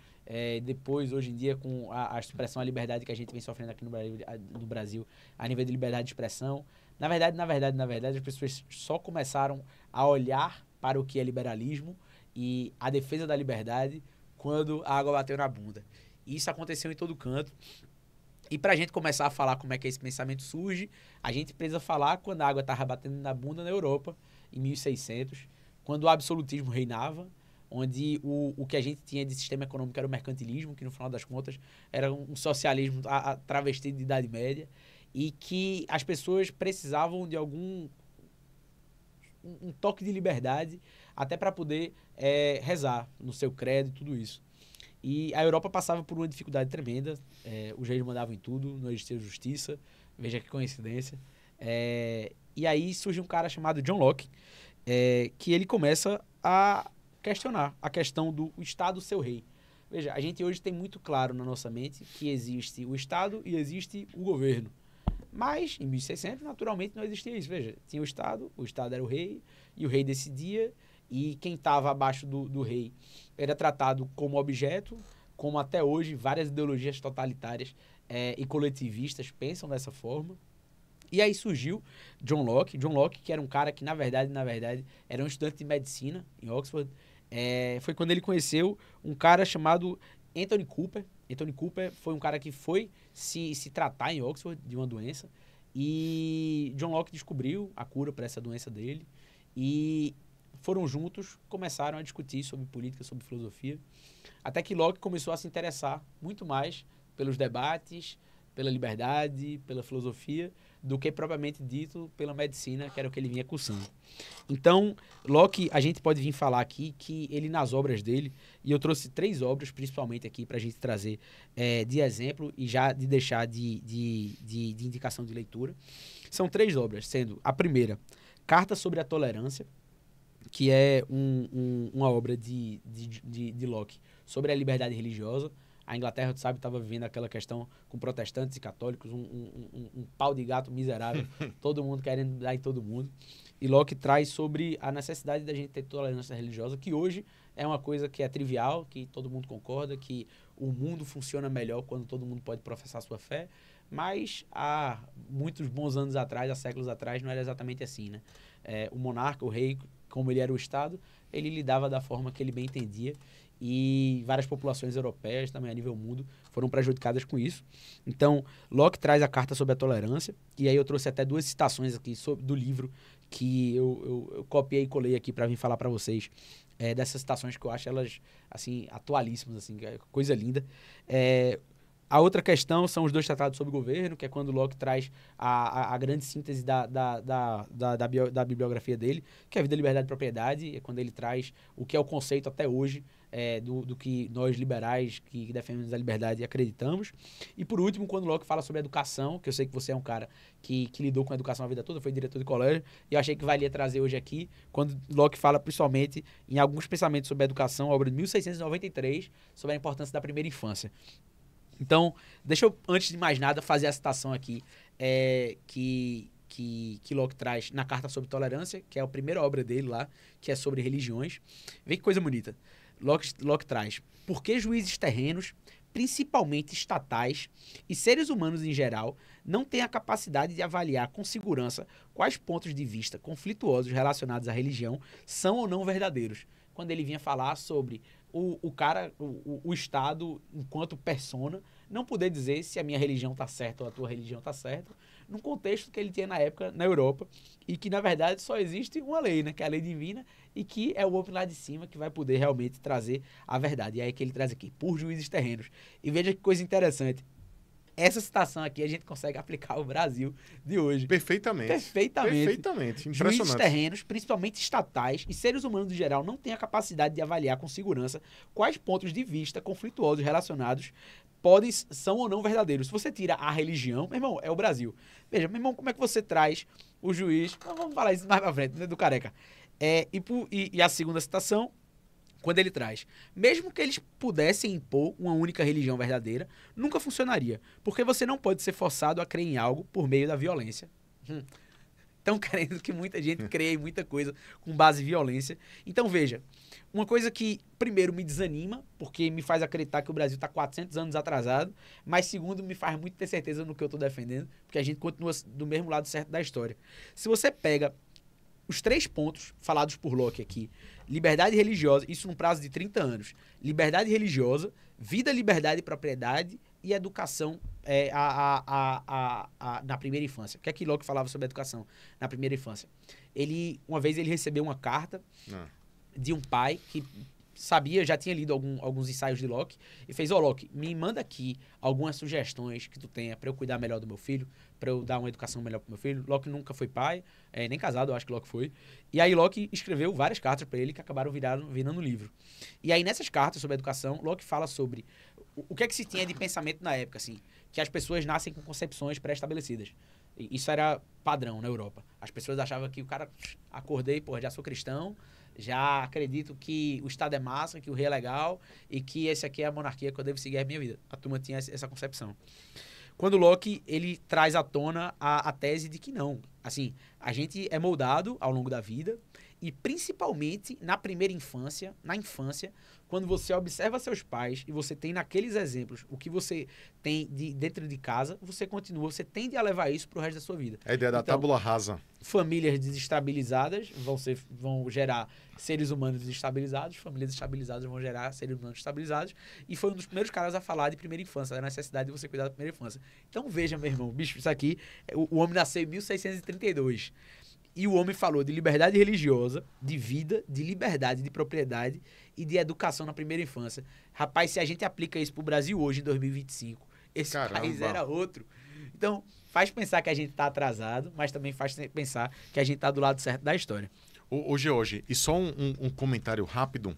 depois, hoje em dia, com a expressão à liberdade que a gente vem sofrendo aqui no Brasil a nível de liberdade de expressão. Na verdade, as pessoas só começaram a olhar para o que é liberalismo e a defesa da liberdade quando a água bateu na bunda. E isso aconteceu em todo canto. E para a gente começar a falar como é que esse pensamento surge, a gente precisa falar quando a água estava batendo na bunda na Europa, em 1600, quando o absolutismo reinava, onde o que a gente tinha de sistema econômico era o mercantilismo, que no final das contas era um socialismo travestido de Idade Média, e que as pessoas precisavam de algum um toque de liberdade até para poder rezar no seu credo e tudo isso. E a Europa passava por uma dificuldade tremenda, os reis mandavam em tudo, não existia justiça, veja que coincidência. E aí surge um cara chamado John Locke, que ele começa a questionar a questão do Estado ser o rei. Veja, a gente hoje tem muito claro na nossa mente que existe o Estado e existe o governo. Mas, em 1600, naturalmente, não existia isso. Veja, tinha o Estado era o rei, e o rei decidia, e quem estava abaixo do rei era tratado como objeto, como até hoje várias ideologias totalitárias e coletivistas pensam dessa forma. E aí surgiu John Locke, que era um cara que, na verdade, era um estudante de medicina em Oxford. Foi quando ele conheceu um cara chamado Anthony Cooper. Anthony Cooper foi um cara que foi se tratar em Oxford de uma doença, e John Locke descobriu a cura para essa doença dele, e foram juntos, começaram a discutir sobre política, sobre filosofia, até que Locke começou a se interessar muito mais pelos debates, pela liberdade, pela filosofia, do que propriamente dito pela medicina, que era o que ele vinha cursando. Então, Locke, a gente pode vir falar aqui que ele, nas obras dele, e eu trouxe 3 obras, principalmente aqui, para a gente trazer de exemplo e já de deixar de indicação de leitura. São 3 obras, sendo a primeira, Carta sobre a Tolerância, que é uma obra de Locke sobre a liberdade religiosa. A Inglaterra, tu sabe, estava vivendo aquela questão com protestantes e católicos, um pau de gato miserável, todo mundo querendo dar em todo mundo. E Locke traz sobre a necessidade da gente ter tolerância religiosa, que hoje é uma coisa que é trivial, que todo mundo concorda, que o mundo funciona melhor quando todo mundo pode professar sua fé, mas há muitos bons anos atrás, há séculos atrás, não era exatamente assim, né? O monarca, o rei, como ele era o Estado, ele lidava da forma que ele bem entendia, e várias populações europeias, também a nível mundo, foram prejudicadas com isso. Então, Locke traz a Carta sobre a Tolerância, e aí eu trouxe até 2 citações aqui do livro, que eu copiei e colei aqui para vir falar para vocês, dessas citações que eu acho elas, assim, atualíssimas, assim, coisa linda. A outra questão são os 2 tratados sobre governo, que é quando Locke traz a grande síntese da bibliografia dele, que é a vida, liberdade e propriedade, é quando ele traz o que é o conceito até hoje do que nós liberais que defendemos a liberdade acreditamos. E por último, quando Locke fala sobre educação, que eu sei que você é um cara que lidou com a educação a vida toda, foi diretor de colégio, e eu achei que valia trazer hoje aqui, quando Locke fala principalmente em alguns pensamentos sobre a educação, a obra de 1693, sobre a importância da primeira infância. Então, deixa eu, antes de mais nada, fazer a citação aqui que Locke traz na Carta sobre Tolerância, que é a primeira obra dele lá, que é sobre religiões. Vê que coisa bonita. Locke traz: por que juízes terrenos, principalmente estatais, e seres humanos em geral, não têm a capacidade de avaliar com segurança quais pontos de vista conflituosos relacionados à religião são ou não verdadeiros? Quando ele vinha falar sobre o Estado, enquanto persona, não poder dizer se a minha religião está certa ou a tua religião está certa, num contexto que ele tinha na época na Europa, e que, na verdade, só existe uma lei, né, que é a lei divina, e que é o homem lá de cima que vai poder realmente trazer a verdade. E aí que ele traz aqui, por juízes terrenos. E veja que coisa interessante. Essa citação aqui a gente consegue aplicar ao Brasil de hoje. Perfeitamente. Perfeitamente. Impressionante. Juízes terrenos, principalmente estatais, e seres humanos em geral não têm a capacidade de avaliar com segurança quais pontos de vista conflituosos relacionados são ou não verdadeiros. Se você tira a religião, meu irmão, é o Brasil. Veja, meu irmão, como é que você traz o juiz... Vamos falar isso mais pra frente, né, do Careca. E a segunda citação, quando ele traz: mesmo que eles pudessem impor uma única religião verdadeira, nunca funcionaria, porque você não pode ser forçado a crer em algo por meio da violência. Estão querendo que muita gente creia em muita coisa com base em violência. Então, veja, uma coisa que, primeiro, me desanima, porque me faz acreditar que o Brasil está 400 anos atrasado, mas, segundo, me faz muito ter certeza no que eu estou defendendo, porque a gente continua do mesmo lado certo da história. Se você pega os 3 pontos falados por Locke aqui: liberdade religiosa, isso num prazo de 30 anos, liberdade religiosa, vida, liberdade e propriedade, e educação na primeira infância. O que é que Locke falava sobre a educação na primeira infância? Uma vez ele recebeu uma carta de um pai que sabia, já tinha lido alguns ensaios de Locke, e fez: Locke, me manda aqui algumas sugestões que tu tenha para eu cuidar melhor do meu filho, para eu dar uma educação melhor pro meu filho. Locke nunca foi pai, nem casado, eu acho que Locke foi. E aí Locke escreveu várias cartas para ele que acabaram virando livro. E aí nessas cartas sobre a educação, Locke fala sobre o que é que se tinha de pensamento na época, assim, que as pessoas nascem com concepções pré-estabelecidas. Isso era padrão na Europa. As pessoas achavam que o cara, acordei, já sou cristão, já acredito que o Estado é massa, que o rei é legal e que esse aqui é a monarquia que eu devo seguir a minha vida. A turma tinha essa concepção. Quando Locke, ele traz à tona a tese de que não. Assim, a gente é moldado ao longo da vida e principalmente na primeira infância, na infância, quando você observa seus pais e você tem naqueles exemplos o que você tem dentro de casa, você tende a levar isso pro resto da sua vida. É a ideia da tábula rasa. Famílias desestabilizadas vão gerar seres humanos desestabilizados, famílias estabilizadas vão gerar seres humanos estabilizados, e foi um dos primeiros caras a falar de primeira infância, da necessidade de você cuidar da primeira infância. Então veja, meu irmão, bicho, isso aqui, o homem nasceu em 1632. E o homem falou de liberdade religiosa, de vida, de liberdade, de propriedade e de educação na primeira infância. Rapaz, se a gente aplica isso pro Brasil hoje, em 2025, esse país era outro. Então, faz pensar que a gente tá atrasado, mas também faz pensar que a gente tá do lado certo da história. Ô George, e só um comentário rápido.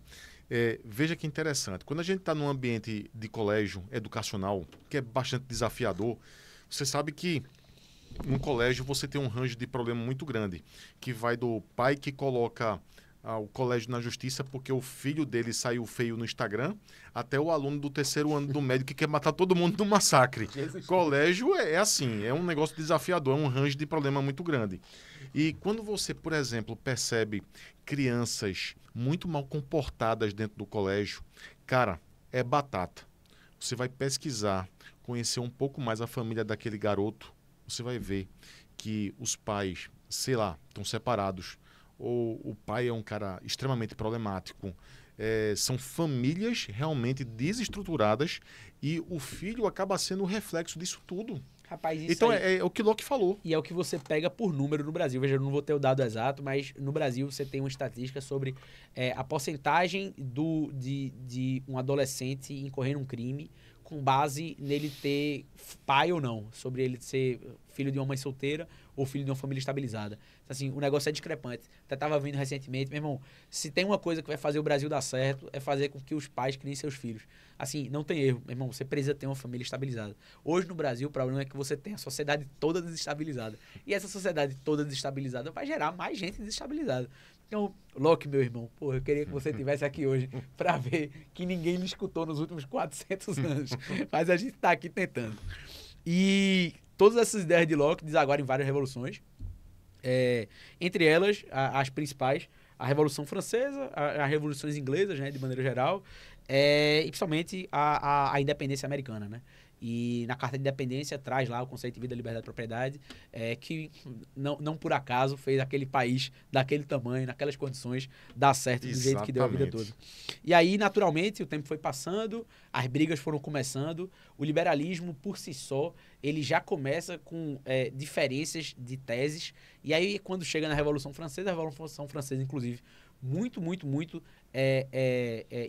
Veja que interessante. Quando a gente está num ambiente de colégio educacional, que é bastante desafiador, você sabe que no colégio você tem um range de problema muito grande, que vai do pai que coloca o colégio na justiça porque o filho dele saiu feio no Instagram, até o aluno do 3º ano do médio que quer matar todo mundo no massacre. Colégio é assim, é um negócio desafiador, é um range de problema muito grande. E quando você, por exemplo, percebe crianças muito mal comportadas dentro do colégio, cara, é batata. Você vai pesquisar, conhecer um pouco mais a família daquele garoto, você vai ver que os pais, sei lá, estão separados, ou o pai é um cara extremamente problemático. São famílias realmente desestruturadas e o filho acaba sendo o reflexo disso tudo. Rapaz, isso então aí... é o que Locke falou. E é o que você pega por número no Brasil. Veja, eu não vou ter o dado exato, mas no Brasil você tem uma estatística sobre a porcentagem de um adolescente incorrer num crime com base nele ter pai ou não, sobre ele ser filho de uma mãe solteira ou filho de uma família estabilizada. Então, assim, o negócio é discrepante. Até estava vendo recentemente, meu irmão, se tem uma coisa que vai fazer o Brasil dar certo, é fazer com que os pais criem seus filhos. Assim, não tem erro, meu irmão, você precisa ter uma família estabilizada. Hoje no Brasil, o problema é que você tem a sociedade toda desestabilizada. E essa sociedade toda desestabilizada vai gerar mais gente desestabilizada. Então, Locke, meu irmão, porra, eu queria que você estivesse aqui hoje para ver que ninguém me escutou nos últimos 400 anos. Mas a gente está aqui tentando. E todas essas ideias de Locke desaguaram em várias revoluções. Entre elas, as principais, a Revolução Francesa, as revoluções inglesas, né, de maneira geral, e principalmente a independência americana, né? E na Carta de Independência traz lá o conceito de vida, liberdade e propriedade, que não por acaso fez aquele país daquele tamanho, naquelas condições, dar certo do jeito que deu a vida toda. E aí, naturalmente, o tempo foi passando, as brigas foram começando, o liberalismo, por si só, ele já começa com diferenças de teses, e aí, quando chega na Revolução Francesa, a Revolução Francesa, inclusive, muito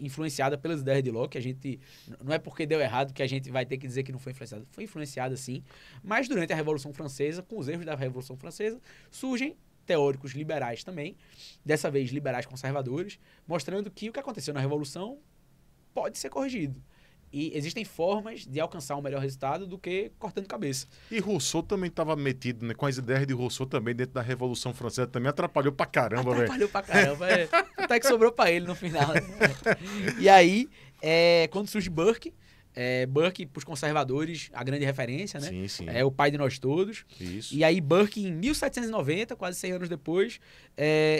influenciada pelas ideias de Locke. A gente, não é porque deu errado que a gente vai ter que dizer que não foi influenciada. Foi influenciada, sim. Mas durante a Revolução Francesa, com os erros da Revolução Francesa, surgem teóricos liberais também, dessa vez liberais conservadores, mostrando que o que aconteceu na Revolução pode ser corrigido. E existem formas de alcançar um melhor resultado do que cortando cabeça. E Rousseau também estava metido, né, com as ideias de Rousseau também dentro da Revolução Francesa. Também atrapalhou pra caramba, velho. Atrapalhou pra caramba. Até que sobrou pra ele no final. E aí, quando surge Burke, Burke, para os conservadores, a grande referência, né? Sim, sim. É o pai de nós todos. Isso. E aí Burke, em 1790, quase 100 anos depois,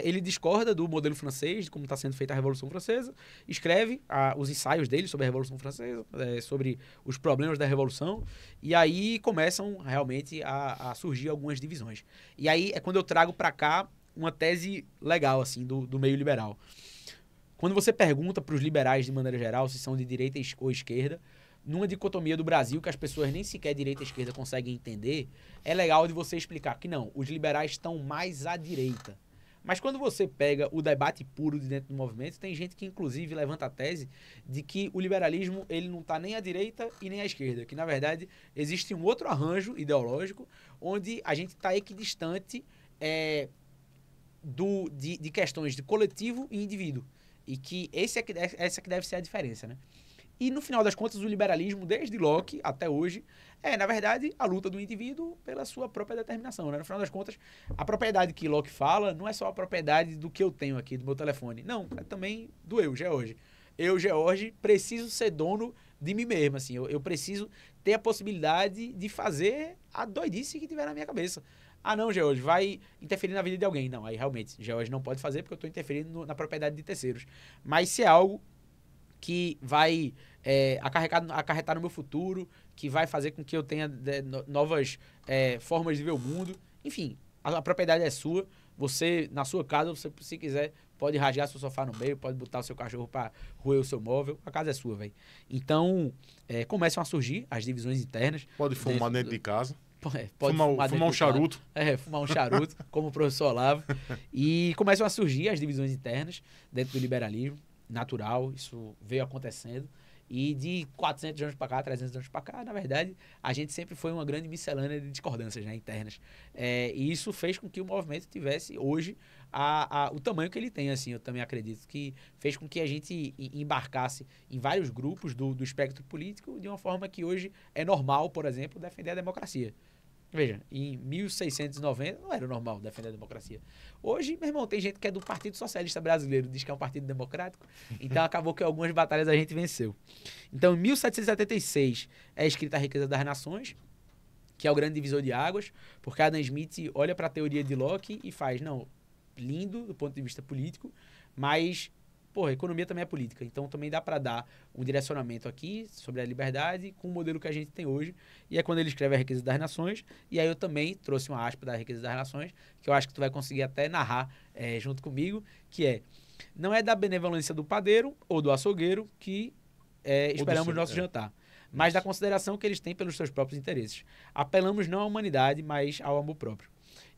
ele discorda do modelo francês, de como está sendo feita a Revolução Francesa, escreve os ensaios dele sobre a Revolução Francesa, sobre os problemas da Revolução, e aí começam realmente a surgir algumas divisões. E aí é quando eu trago para cá uma tese legal, assim, do meio liberal. Quando você pergunta para os liberais, de maneira geral, se são de direita ou esquerda, numa dicotomia do Brasil que as pessoas nem sequer direita e esquerda conseguem entender, é legal de você explicar que não, os liberais estão mais à direita. Mas quando você pega o debate puro de dentro do movimento, tem gente que inclusive levanta a tese de que o liberalismo ele não está nem à direita e nem à esquerda, que na verdade existe um outro arranjo ideológico onde a gente está equidistante de questões de coletivo e indivíduo. E que essa que deve ser a diferença, né? E, no final das contas, o liberalismo, desde Locke até hoje, na verdade, a luta do indivíduo pela sua própria determinação, né? No final das contas, a propriedade que Locke fala não é só a propriedade do que eu tenho aqui, do meu telefone. Não, é também do eu, George. Eu, George, preciso ser dono de mim mesmo, assim. Eu preciso ter a possibilidade de fazer a doidice que tiver na minha cabeça. Ah, não, George, vai interferir na vida de alguém. Não, aí realmente, George não pode fazer porque eu estou interferindo na propriedade de terceiros. Mas se é algo que vai acarretar no meu futuro, que vai fazer com que eu tenha novas formas de ver o mundo. Enfim, a propriedade é sua. Você, na sua casa, você, se quiser, pode rasgar seu sofá no meio, pode botar o seu cachorro para roer o seu móvel. A casa é sua, velho. Então, começam a surgir as divisões internas. Pode fumar dentro de casa. Pode fumar um charuto. Fumar um charuto, como o professor Olavo. E começam a surgir as divisões internas dentro do liberalismo. Natural, isso veio acontecendo. E de 400 anos para cá, 300 anos para cá, na verdade, a gente sempre foi uma grande miscelânea de discordâncias, né, internas. E isso fez com que o movimento tivesse hoje o tamanho que ele tem, assim. Eu também acredito que fez com que a gente embarcasse em vários grupos do espectro político de uma forma que hoje é normal, por exemplo, defender a democracia. Veja, em 1690 não era normal defender a democracia. Hoje, meu irmão, tem gente que é do Partido Socialista Brasileiro, diz que é um partido democrático, então acabou que algumas batalhas a gente venceu. Então, em 1776 é escrita A Riqueza das Nações, que é o grande divisor de águas, porque Adam Smith olha para a teoria de Locke e faz, não, lindo do ponto de vista político, mas a economia também é política, então também dá para dar um direcionamento aqui sobre a liberdade com o modelo que a gente tem hoje. E é quando ele escreve A Riqueza das Nações, e aí eu também trouxe uma aspa da Riqueza das Nações, que eu acho que tu vai conseguir até narrar junto comigo, que não é da benevolência do padeiro ou do açougueiro que esperamos nosso jantar, mas da consideração que eles têm pelos seus próprios interesses. Apelamos não à humanidade, mas ao amor próprio.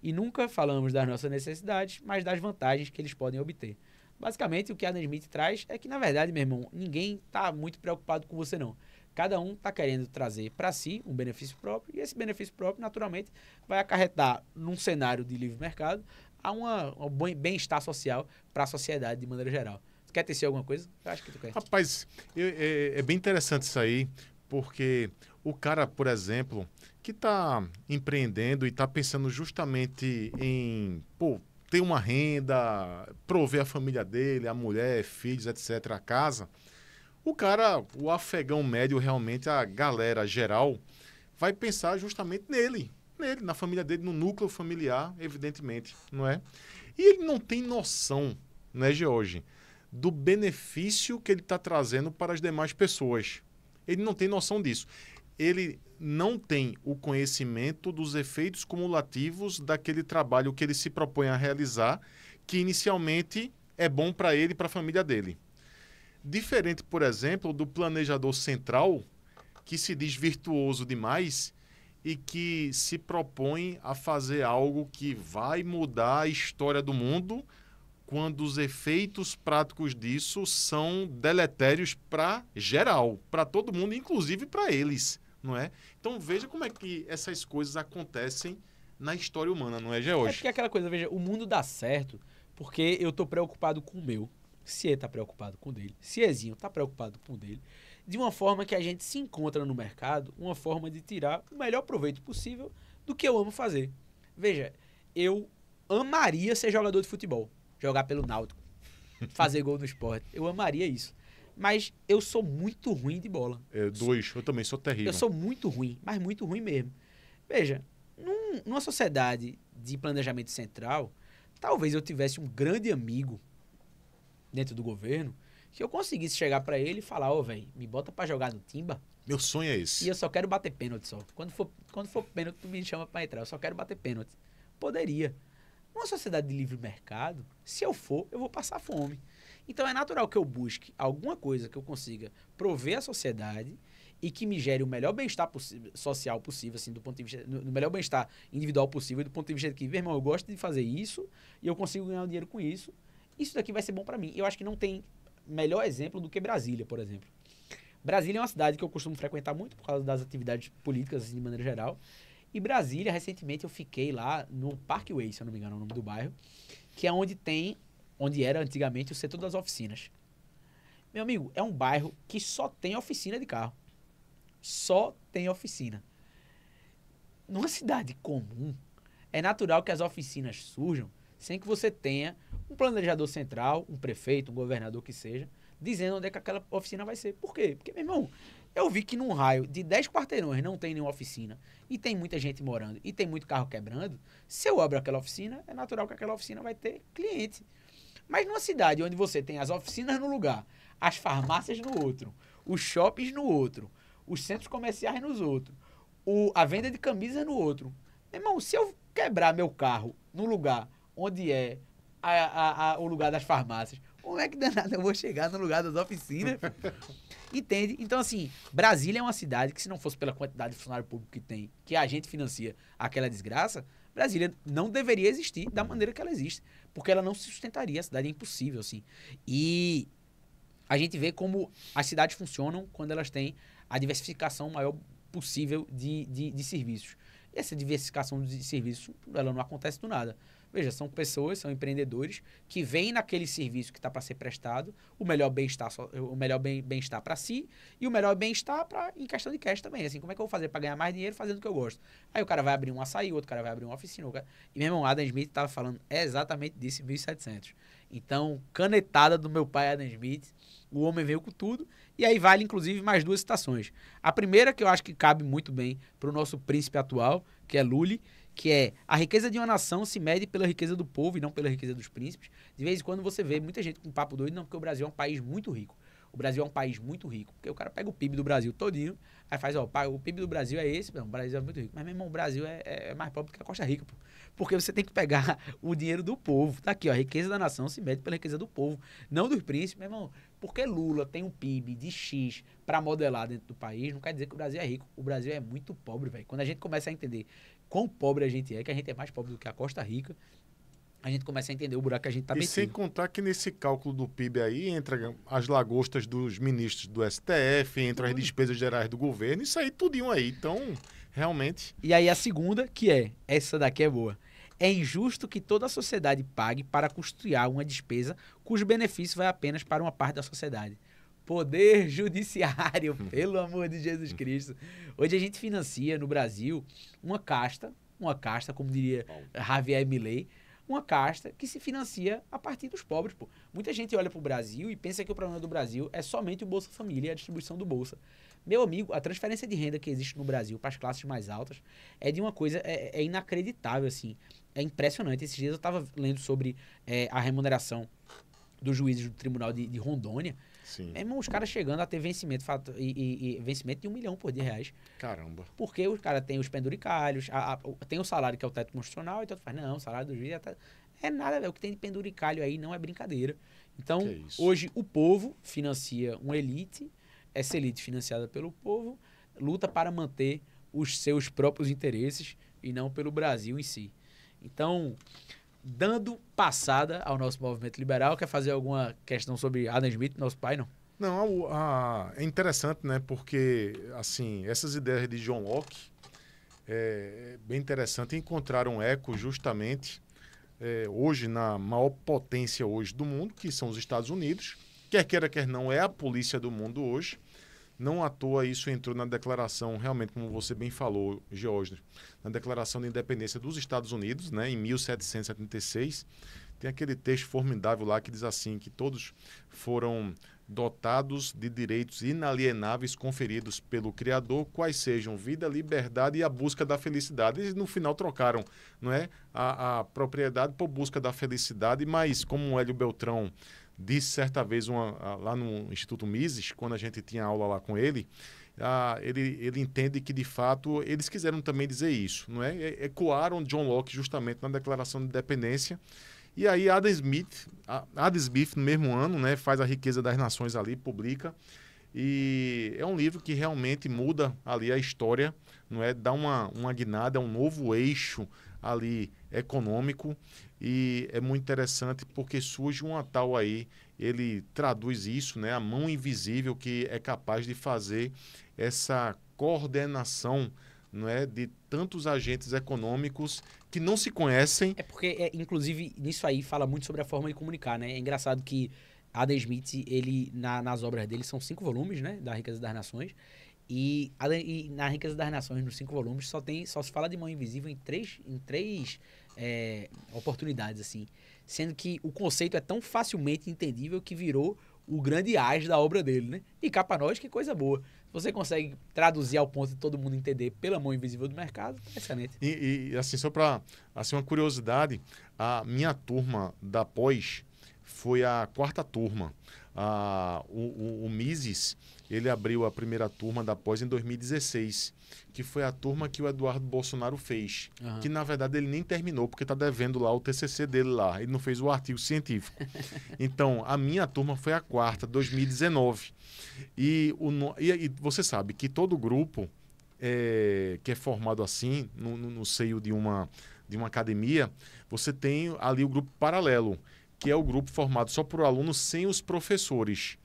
E nunca falamos das nossas necessidades, mas das vantagens que eles podem obter. Basicamente, o que Adam Smith traz é que, na verdade, meu irmão, ninguém está muito preocupado com você, não. Cada um está querendo trazer para si um benefício próprio, e esse benefício próprio, naturalmente, vai acarretar, num cenário de livre mercado, a um bem-estar social para a sociedade de maneira geral. Tu quer tecer alguma coisa? Eu acho que tu quer. Rapaz, é bem interessante isso aí, porque o cara, por exemplo, que está empreendendo e está pensando justamente em, ter uma renda, prover a família dele, a mulher, filhos, etc., a casa, o cara, o afegão médio, realmente, a galera geral, vai pensar justamente nele, na família dele, no núcleo familiar, evidentemente, não é? E ele não tem noção, né, George, do benefício que ele está trazendo para as demais pessoas. Ele não tem noção disso. Ele não tem o conhecimento dos efeitos cumulativos daquele trabalho que ele se propõe a realizar, que inicialmente é bom para ele e para a família dele. Diferente, por exemplo, do planejador central, que se diz virtuoso demais e que se propõe a fazer algo que vai mudar a história do mundo, quando os efeitos práticos disso são deletérios para geral, para todo mundo, inclusive para eles, não é? Então veja como é que essas coisas acontecem na história humana, não é, George? É porque aquela coisa, veja, o mundo dá certo porque eu tô preocupado com o meu, se ele tá preocupado com o dele, se Ezinho tá preocupado com o dele, de uma forma que a gente se encontra no mercado, uma forma de tirar o melhor proveito possível do que eu amo fazer. Veja, eu amaria ser jogador de futebol, jogar pelo Náutico, fazer gol no esporte. Eu amaria isso. Mas eu sou muito ruim de bola. Eu também sou terrível. Eu sou muito ruim, mas muito ruim mesmo. Veja, numa sociedade de planejamento central, talvez eu tivesse um grande amigo dentro do governo que eu conseguisse chegar pra ele e falar, velho, me bota pra jogar no Timba. Meu sonho é esse. E eu só quero bater pênalti só. Quando for pênalti, tu me chama pra entrar. Eu só quero bater pênalti. Poderia. Numa sociedade de livre mercado, se eu for, eu vou passar fome. Então é natural que eu busque alguma coisa que eu consiga prover à sociedade e que me gere o melhor bem-estar social possível, assim, do ponto de vista, no melhor bem-estar individual possível, do ponto de vista de que, meu irmão, eu gosto de fazer isso e eu consigo ganhar dinheiro com isso. Isso daqui vai ser bom para mim. Eu acho que não tem melhor exemplo do que Brasília, por exemplo. Brasília é uma cidade que eu costumo frequentar muito por causa das atividades políticas, assim, de maneira geral. E Brasília, recentemente, eu fiquei lá no Parkway, se eu não me engano, é o nome do bairro, que é onde era antigamente o setor das oficinas. Meu amigo, é um bairro que só tem oficina de carro. Só tem oficina. Numa cidade comum, é natural que as oficinas surjam sem que você tenha um planejador central, um prefeito, um governador que seja, dizendo onde é que aquela oficina vai ser. Por quê? Porque, meu irmão, eu vi que num raio de 10 quarteirões não tem nenhuma oficina e tem muita gente morando e tem muito carro quebrando. Se eu abro aquela oficina, é natural que aquela oficina vai ter cliente. Mas numa cidade onde você tem as oficinas no lugar, as farmácias no outro, os shoppings no outro, os centros comerciais nos outros, a venda de camisas no outro. Meu irmão, se eu quebrar meu carro no lugar onde é o lugar das farmácias, como é que danado eu vou chegar no lugar das oficinas? Entende? Então, assim, Brasília é uma cidade que, se não fosse pela quantidade de funcionário público que tem, que a gente financia aquela desgraça, Brasília não deveria existir da maneira que ela existe, porque ela não se sustentaria, a cidade é impossível, assim. E a gente vê como as cidades funcionam quando elas têm a diversificação maior possível de serviços. E essa diversificação de serviços, ela não acontece do nada. Veja, são pessoas, são empreendedores que veem naquele serviço que está para ser prestado o melhor bem-estar para si e o melhor bem-estar em questão de cash também. Assim, como é que eu vou fazer para ganhar mais dinheiro fazendo o que eu gosto? Aí o cara vai abrir um açaí, outro cara vai abrir uma oficina. E meu irmão, Adam Smith estava falando exatamente disso em 1700. Então, canetada do meu pai Adam Smith, o homem veio com tudo. E aí vale, inclusive, mais duas citações. A primeira, que eu acho que cabe muito bem para o nosso príncipe atual, que é Lully, que é: a riqueza de uma nação se mede pela riqueza do povo e não pela riqueza dos príncipes. De vez em quando você vê muita gente com papo doido, não, porque o Brasil é um país muito rico. O Brasil é um país muito rico, porque o cara pega o PIB do Brasil todinho, aí faz, o PIB do Brasil é esse, não, o Brasil é muito rico. Mas, meu irmão, o Brasil é mais pobre que a Costa Rica, pô. Porque você tem que pegar o dinheiro do povo. Tá aqui, ó, a riqueza da nação se mede pela riqueza do povo, não dos príncipes, meu irmão. Porque Lula tem um PIB de X para modelar dentro do país, não quer dizer que o Brasil é rico. O Brasil é muito pobre, velho. Quando a gente começa a entender quão pobre a gente é, que a gente é mais pobre do que a Costa Rica, a gente começa a entender o buraco que a gente tá E metido. sem contar que nesse cálculo do PIB aí entra as lagostas dos ministros do STF, entram as despesas gerais do governo, isso aí tudinho aí. Então, realmente, E aí a segunda, essa daqui é boa. É injusto que toda a sociedade pague para custear uma despesa cujo benefício vai apenas para uma parte da sociedade. Poder judiciário, pelo amor de Jesus Cristo. Hoje a gente financia no Brasil uma casta, como diria Javier Milei, uma casta que se financia a partir dos pobres, pô. Muita gente olha pro Brasil e pensa que o problema do Brasil é somente o Bolsa Família e a distribuição do Bolsa. Meu amigo, a transferência de renda que existe no Brasil para as classes mais altas é de uma coisa, é inacreditável, assim. É impressionante. Esses dias eu estava lendo sobre a remuneração dos juízes do Tribunal de Rondônia. sim. Meu irmão, os caras chegando a ter vencimento, vencimento de R$ 1 milhão por dia reais. Caramba. Porque os caras têm os penduricalhos, tem o salário que é o teto constitucional, então tu faz, não, o salário do juiz é nada, velho. O que tem de penduricalho aí não é brincadeira. Então, Que isso? hoje o povo financia uma elite, essa elite financiada pelo povo luta para manter os seus próprios interesses e não pelo Brasil em si. Então, dando passada ao nosso movimento liberal, quer fazer alguma questão sobre Adam Smith, nosso pai, não? Não, é interessante, né? Porque, assim, essas ideias de John Locke é bem interessante. Encontraram eco justamente hoje na maior potência hoje do mundo, que são os Estados Unidos. Quer queira, quer não, é a polícia do mundo hoje. Não à toa isso entrou na declaração, realmente, como você bem falou, George, na Declaração de Independência dos Estados Unidos, né, em 1776. Tem aquele texto formidável lá que diz assim, que todos foram dotados de direitos inalienáveis conferidos pelo Criador, quais sejam vida, liberdade e a busca da felicidade. Eles, no final, trocaram, não é, a propriedade por busca da felicidade, mas, como o Hélio Beltrão disse certa vez lá no Instituto Mises, quando a gente tinha aula lá com ele, ele entende que, de fato, eles quiseram também dizer isso, não é? Ecoaram John Locke justamente na Declaração de Independência. E aí Adam Smith, no mesmo ano, né, faz A Riqueza das Nações ali, publica. E é um livro que realmente muda ali a história, não é? Dá uma guinada, um novo eixo ali econômico. E é muito interessante porque surge uma tal aí, ele traduz isso, né? A mão invisível que é capaz de fazer essa coordenação, não é, de tantos agentes econômicos que não se conhecem. É porque, inclusive, nisso aí fala muito sobre a forma de comunicar, né? É engraçado que Adam Smith, ele, nas obras dele, são 5 volumes, né? Da Riqueza das Nações. E na Riqueza das Nações, nos 5 volumes, só se fala de mão invisível em três oportunidades, assim. Sendo que o conceito é tão facilmente entendível que virou o grande as da obra dele, né? E cá pra nós, que coisa boa. Você consegue traduzir ao ponto de todo mundo entender pela mão invisível do mercado, excelente. E assim, só para uma curiosidade, a minha turma da pós foi a 4ª turma. O Mises, ele abriu a primeira turma da pós em 2016, que foi a turma que o Eduardo Bolsonaro fez. Uhum. Que, na verdade, ele nem terminou, porque está devendo lá o TCC dele lá. Ele não fez o artigo científico. Então, a minha turma foi a 4ª, 2019. E você sabe que todo grupo que é formado assim, no seio de uma academia, você tem ali o grupo paralelo, que é o grupo formado só por alunos sem os professores.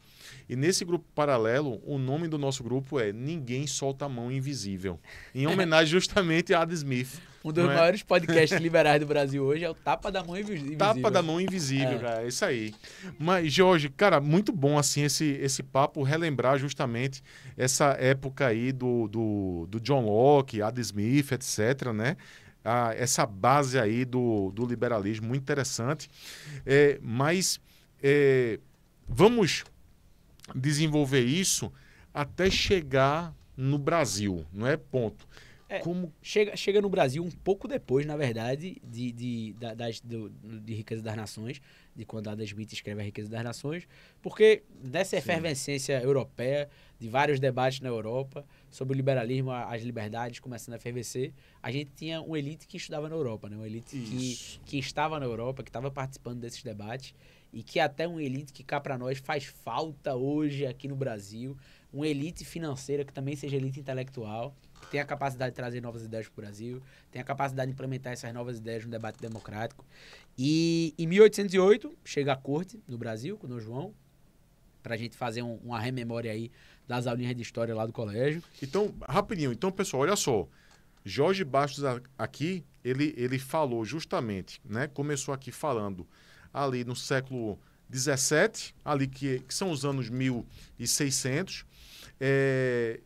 E nesse grupo paralelo, o nome do nosso grupo é Ninguém Solta a Mão Invisível, em homenagem justamente a Adam Smith. Um dos maiores podcasts liberais do Brasil hoje é o Tapa da Mão Invisível. Tapa da Mão Invisível, cara, é isso aí. Mas, Jorge, cara, muito bom assim esse papo, relembrar justamente essa época aí do John Locke, Adam Smith, etc., né? Essa base aí do liberalismo, muito interessante. Mas vamos desenvolver isso até chegar no Brasil, não é? Ponto. Chega no Brasil um pouco depois, na verdade, de Riqueza das Nações, de quando Adam Smith escreve A Riqueza das Nações, porque nessa efervescência europeia, de vários debates na Europa sobre o liberalismo, as liberdades começando a fervescer, a gente tinha uma elite que estudava na Europa, né? Uma elite que estava na Europa, que estava participando desses debates, e que até uma elite que cá para nós faz falta hoje aqui no Brasil, uma elite financeira que também seja elite intelectual. tem a capacidade de trazer novas ideias para o Brasil, tem a capacidade de implementar essas novas ideias no debate democrático. E em 1808 chega a corte no Brasil, com o Dom João, para a gente fazer uma rememória aí das aulinhas de história lá do colégio. Então, rapidinho. Então, pessoal, olha só. Jorge Bastos aqui, ele falou justamente, né? Começou aqui falando ali no século XVII, ali que são os anos 1600,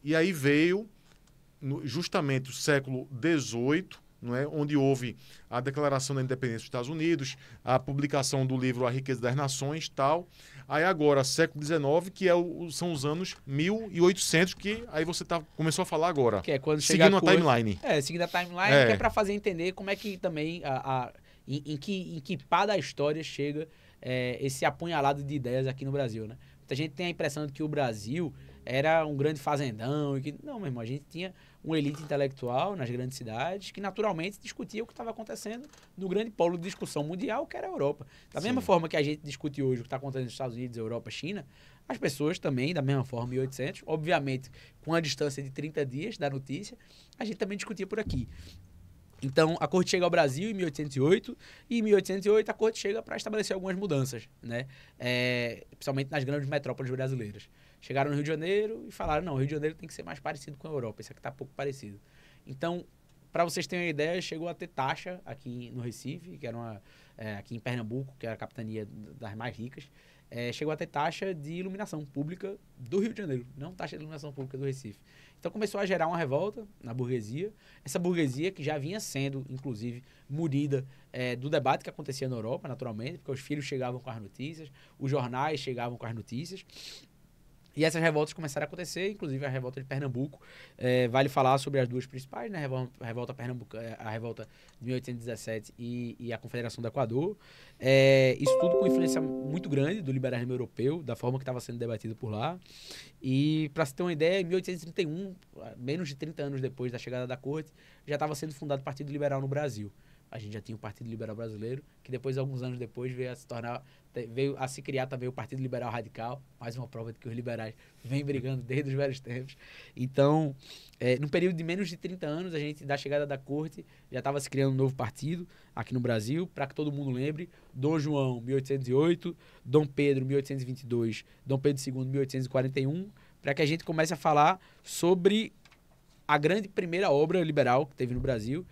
e aí veio justamente o século XVIII, não é? Onde houve a Declaração da Independência dos Estados Unidos, a publicação do livro A Riqueza das Nações, tal. Aí agora, século XIX, que são os anos 1800, que aí você começou a falar agora. Que é quando seguindo a timeline. Seguindo a timeline, que é para fazer entender como é que também, em que pá da história chega esse apunhalado de ideias aqui no Brasil, né? Muita gente tem a impressão de que o Brasil era um grande fazendão. Não, meu irmão, a gente tinha uma elite intelectual nas grandes cidades que naturalmente discutia o que estava acontecendo no grande polo de discussão mundial, que era a Europa. Da mesma forma que a gente discute hoje o que está acontecendo nos Estados Unidos, Europa, China, as pessoas também, da mesma forma, em 1800, obviamente com a distância de 30 dias da notícia, a gente também discutia por aqui. Então, a corte chega ao Brasil em 1808, e em 1808 a corte chega para estabelecer algumas mudanças, né? Principalmente nas grandes metrópoles brasileiras. Chegaram no Rio de Janeiro e falaram, não, o Rio de Janeiro tem que ser mais parecido com a Europa, isso aqui está pouco parecido. Então, para vocês terem uma ideia, chegou a ter taxa aqui no Recife, que era aqui em Pernambuco, que era a capitania das mais ricas, chegou a ter taxa de iluminação pública do Rio de Janeiro, não taxa de iluminação pública do Recife. Então começou a gerar uma revolta na burguesia, essa burguesia que já vinha sendo, inclusive, murida do debate que acontecia na Europa, naturalmente, porque os filhos chegavam com as notícias, os jornais chegavam com as notícias, e essas revoltas começaram a acontecer, inclusive a revolta de Pernambuco. Vale falar sobre as duas principais, né? A revolta Pernambuco, a revolta de 1817 e a Confederação do Equador. Isso tudo com influência muito grande do liberalismo europeu, da forma que estava sendo debatido por lá. E, para se ter uma ideia, em 1831, menos de 30 anos depois da chegada da corte, já estava sendo fundado o Partido Liberal no Brasil. A gente já tinha o Partido Liberal Brasileiro, que depois, alguns anos depois, veio a se criar também o Partido Liberal Radical, mais uma prova de que os liberais vêm brigando desde os velhos tempos. Então, num período de menos de 30 anos, a gente, da chegada da corte, já estava se criando um novo partido aqui no Brasil, para que todo mundo lembre: Dom João, 1808, Dom Pedro, 1822, Dom Pedro II, 1841, para que a gente comece a falar sobre a grande primeira obra liberal que teve no Brasil,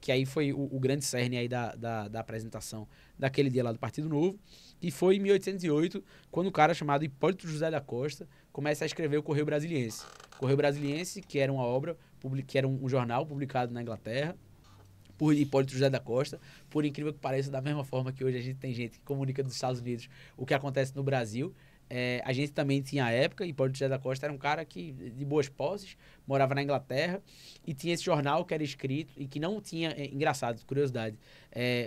que aí foi o grande cerne aí da apresentação daquele dia lá do Partido Novo, que foi em 1808, quando um cara chamado Hipólito José da Costa começa a escrever o Correio Brasiliense. Correio Brasiliense, que era uma obra, que era um jornal publicado na Inglaterra, por Hipólito José da Costa, por incrível que pareça, da mesma forma que hoje a gente tem gente que comunica dos Estados Unidos o que acontece no Brasil. A gente também tinha a época, Hipólito José da Costa era um cara de boas posses, morava na Inglaterra e tinha esse jornal que era escrito e que não tinha, engraçado, curiosidade,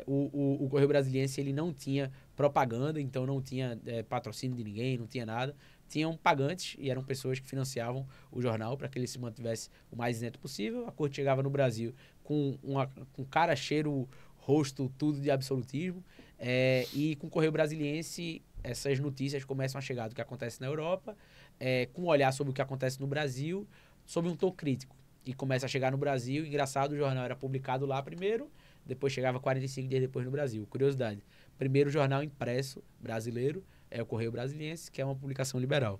o Correio Brasiliense, ele não tinha propaganda, então não tinha patrocínio de ninguém, não tinha nada. Tinham pagantes e eram pessoas que financiavam o jornal para que ele se mantivesse o mais isento possível. A corte chegava no Brasil com cara, cheiro, rosto, tudo de absolutismo, e com o Correio Brasiliense essas notícias começam a chegar do que acontece na Europa, com um olhar sobre o que acontece no Brasil, sob um tom crítico. E começa a chegar no Brasil. Engraçado, o jornal era publicado lá primeiro, depois chegava 45 dias depois no Brasil. Curiosidade, primeiro jornal impresso brasileiro é o Correio Brasiliense, que é uma publicação liberal.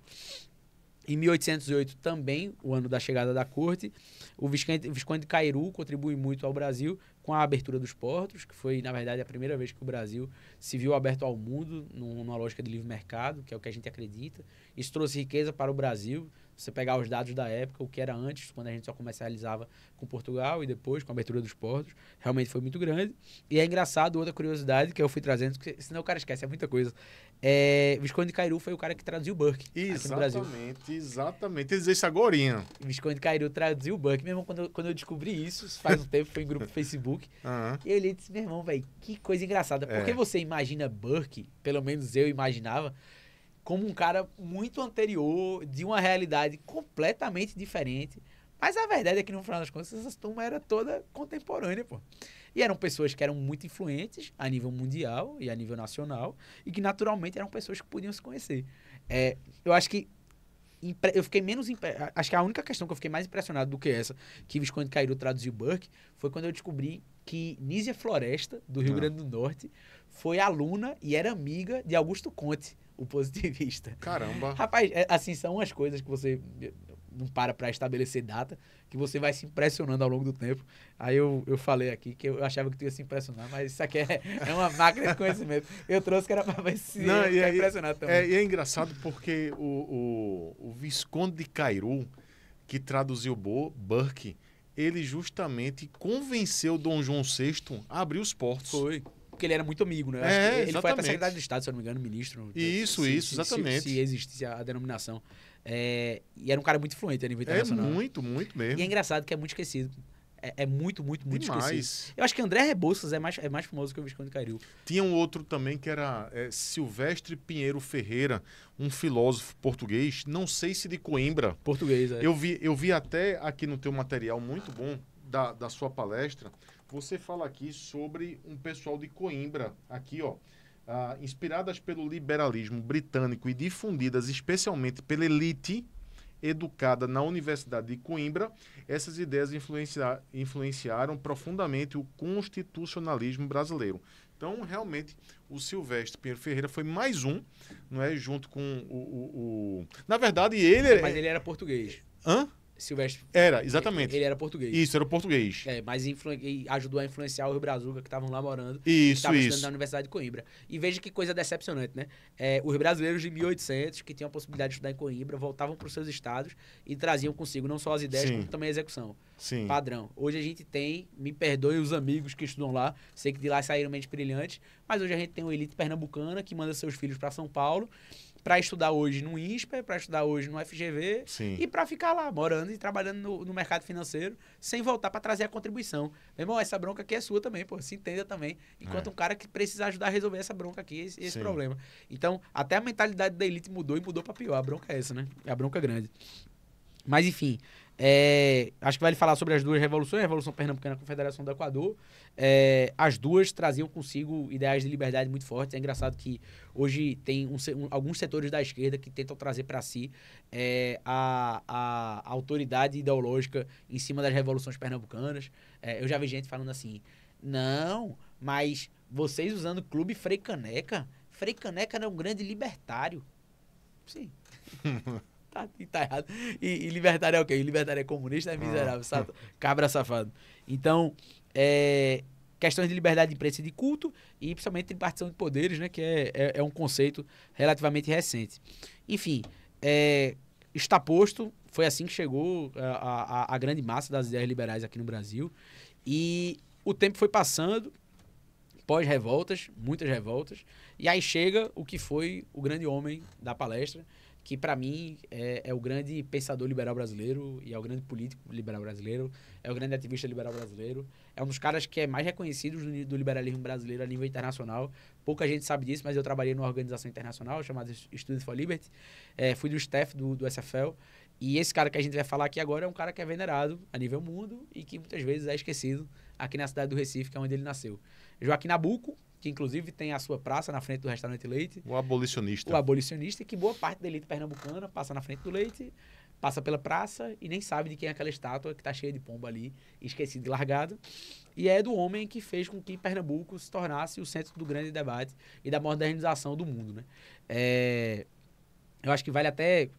Em 1808, também, o ano da chegada da corte, o Visconde de Cairu contribui muito ao Brasil com a abertura dos portos, que foi, na verdade, a primeira vez que o Brasil se viu aberto ao mundo, numa lógica de livre mercado, que é o que a gente acredita. Isso trouxe riqueza para o Brasil. Se você pegar os dados da época, o que era antes, quando a gente só comercializava com Portugal, e depois com a abertura dos portos, realmente foi muito grande. E é engraçado, outra curiosidade que eu fui trazendo, porque senão o cara esquece, é muita coisa. Visconde de Cairu foi o cara que traduziu Burke aqui no Brasil. Exatamente. Ele dizia isso agorinha. Visconde de Cairu traduziu Burke. Meu irmão, quando eu descobri isso faz um tempo, foi em grupo do Facebook, e ele disse, meu irmão, velho, que coisa engraçada. Porque você imagina Burke, pelo menos eu imaginava, como um cara muito anterior, de uma realidade completamente diferente. Mas a verdade é que, no final das contas, essa turma era toda contemporânea, pô. E eram pessoas que eram muito influentes a nível mundial e a nível nacional, e que, naturalmente, eram pessoas que podiam se conhecer. Eu acho que eu fiquei menos... Acho que a única questão que eu fiquei mais impressionado do que essa, que Visconde Cairu traduziu Burke, foi quando eu descobri que Nízia Floresta, do Rio Grande do Norte, foi aluna e era amiga de Augusto Conte, o positivista. Caramba. Rapaz, assim, são umas coisas que você não para estabelecer data, que você vai se impressionando ao longo do tempo. Aí eu falei aqui que eu achava que tu ia se impressionar, mas isso aqui é uma máquina de conhecimento. Eu trouxe que era para ver se ia ficar impressionado também. E é engraçado porque o Visconde de Cairu, que traduziu Burke, ele justamente convenceu Dom João VI a abrir os portos. Foi. Porque ele era muito amigo, né? Acho que ele foi até secretário de Estado, se eu não me engano, ministro. Isso, exatamente. Se existisse a denominação. E era um cara muito influente a nível internacional. Muito mesmo. E é engraçado que é muito esquecido. É muito Demais. esquecido. Eu acho que André Rebouças é mais famoso que o Visconde de Cairu. Tinha um outro também que era Silvestre Pinheiro Ferreira, um filósofo português, não sei se de Coimbra. Português, é. Eu vi até aqui no teu material muito bom da sua palestra, você fala aqui sobre um pessoal de Coimbra, aqui ó, inspiradas pelo liberalismo britânico e difundidas especialmente pela elite educada na Universidade de Coimbra, essas ideias influenciaram profundamente o constitucionalismo brasileiro. Então, realmente, o Silvestre Pinheiro Ferreira foi mais um, não é, junto com Na verdade, ele... Mas ele era português. Hã? Silvestre. Era, exatamente. Ele era português. Isso, era o português. Mas ajudou a influenciar o Rio Brazuca, que estavam lá morando. Isso, que estavam estudando na Universidade de Coimbra. E veja que coisa decepcionante, né? Os brasileiros de 1800, que tinham a possibilidade de estudar em Coimbra, voltavam para os seus estados e traziam consigo não só as ideias, como também a execução. Sim. Padrão. Hoje a gente tem, me perdoe os amigos que estudam lá, sei que de lá saíram mentes brilhantes, mas hoje a gente tem uma elite pernambucana que manda seus filhos para São Paulo, para estudar hoje no INSPER, para estudar hoje no FGV. Sim. E para ficar lá, morando e trabalhando no mercado financeiro, sem voltar para trazer a contribuição. Meu irmão, essa bronca aqui é sua também, pô, se entenda também. Enquanto um cara que precisa ajudar a resolver essa bronca aqui, esse problema. Então, até a mentalidade da elite mudou e mudou para pior. A bronca é essa, né? É a bronca grande. Mas, enfim, acho que vale falar sobre as duas revoluções, a Revolução Pernambucana e a Confederação do Equador. As duas traziam consigo ideais de liberdade muito fortes. É engraçado que hoje tem alguns setores da esquerda que tentam trazer para si a autoridade ideológica em cima das revoluções pernambucanas. Eu já vi gente falando assim, não, mas vocês usando o Clube Frei Caneca era um grande libertário. Sim. Tá errado. E libertário é o quê? Libertário é comunista, é miserável, cabra safado. Então, questões de liberdade de imprensa e de culto e principalmente tripartição de poderes, né, que é um conceito relativamente recente. Enfim, está posto, foi assim que chegou a grande massa das ideias liberais aqui no Brasil. E o tempo foi passando, pós-revoltas, muitas revoltas, e aí chega o que foi o grande homem da palestra, que para mim é o grande pensador liberal brasileiro e é o grande político liberal brasileiro, é o grande ativista liberal brasileiro, é um dos caras que é mais reconhecido do liberalismo brasileiro a nível internacional. Pouca gente sabe disso, mas eu trabalhei numa organização internacional chamada Students for Liberty, fui do staff do SFL, e esse cara que a gente vai falar aqui agora é um cara que é venerado a nível mundo e que muitas vezes é esquecido aqui na cidade do Recife, que é onde ele nasceu. Joaquim Nabuco, que inclusive tem a sua praça na frente do restaurante Leite. O abolicionista. O abolicionista, que boa parte da elite pernambucana passa na frente do Leite, passa pela praça e nem sabe de quem é aquela estátua que está cheia de pomba ali, esquecida e largada. E é do homem que fez com que Pernambuco se tornasse o centro do grande debate e da modernização do mundo, né? Eu acho que vale até...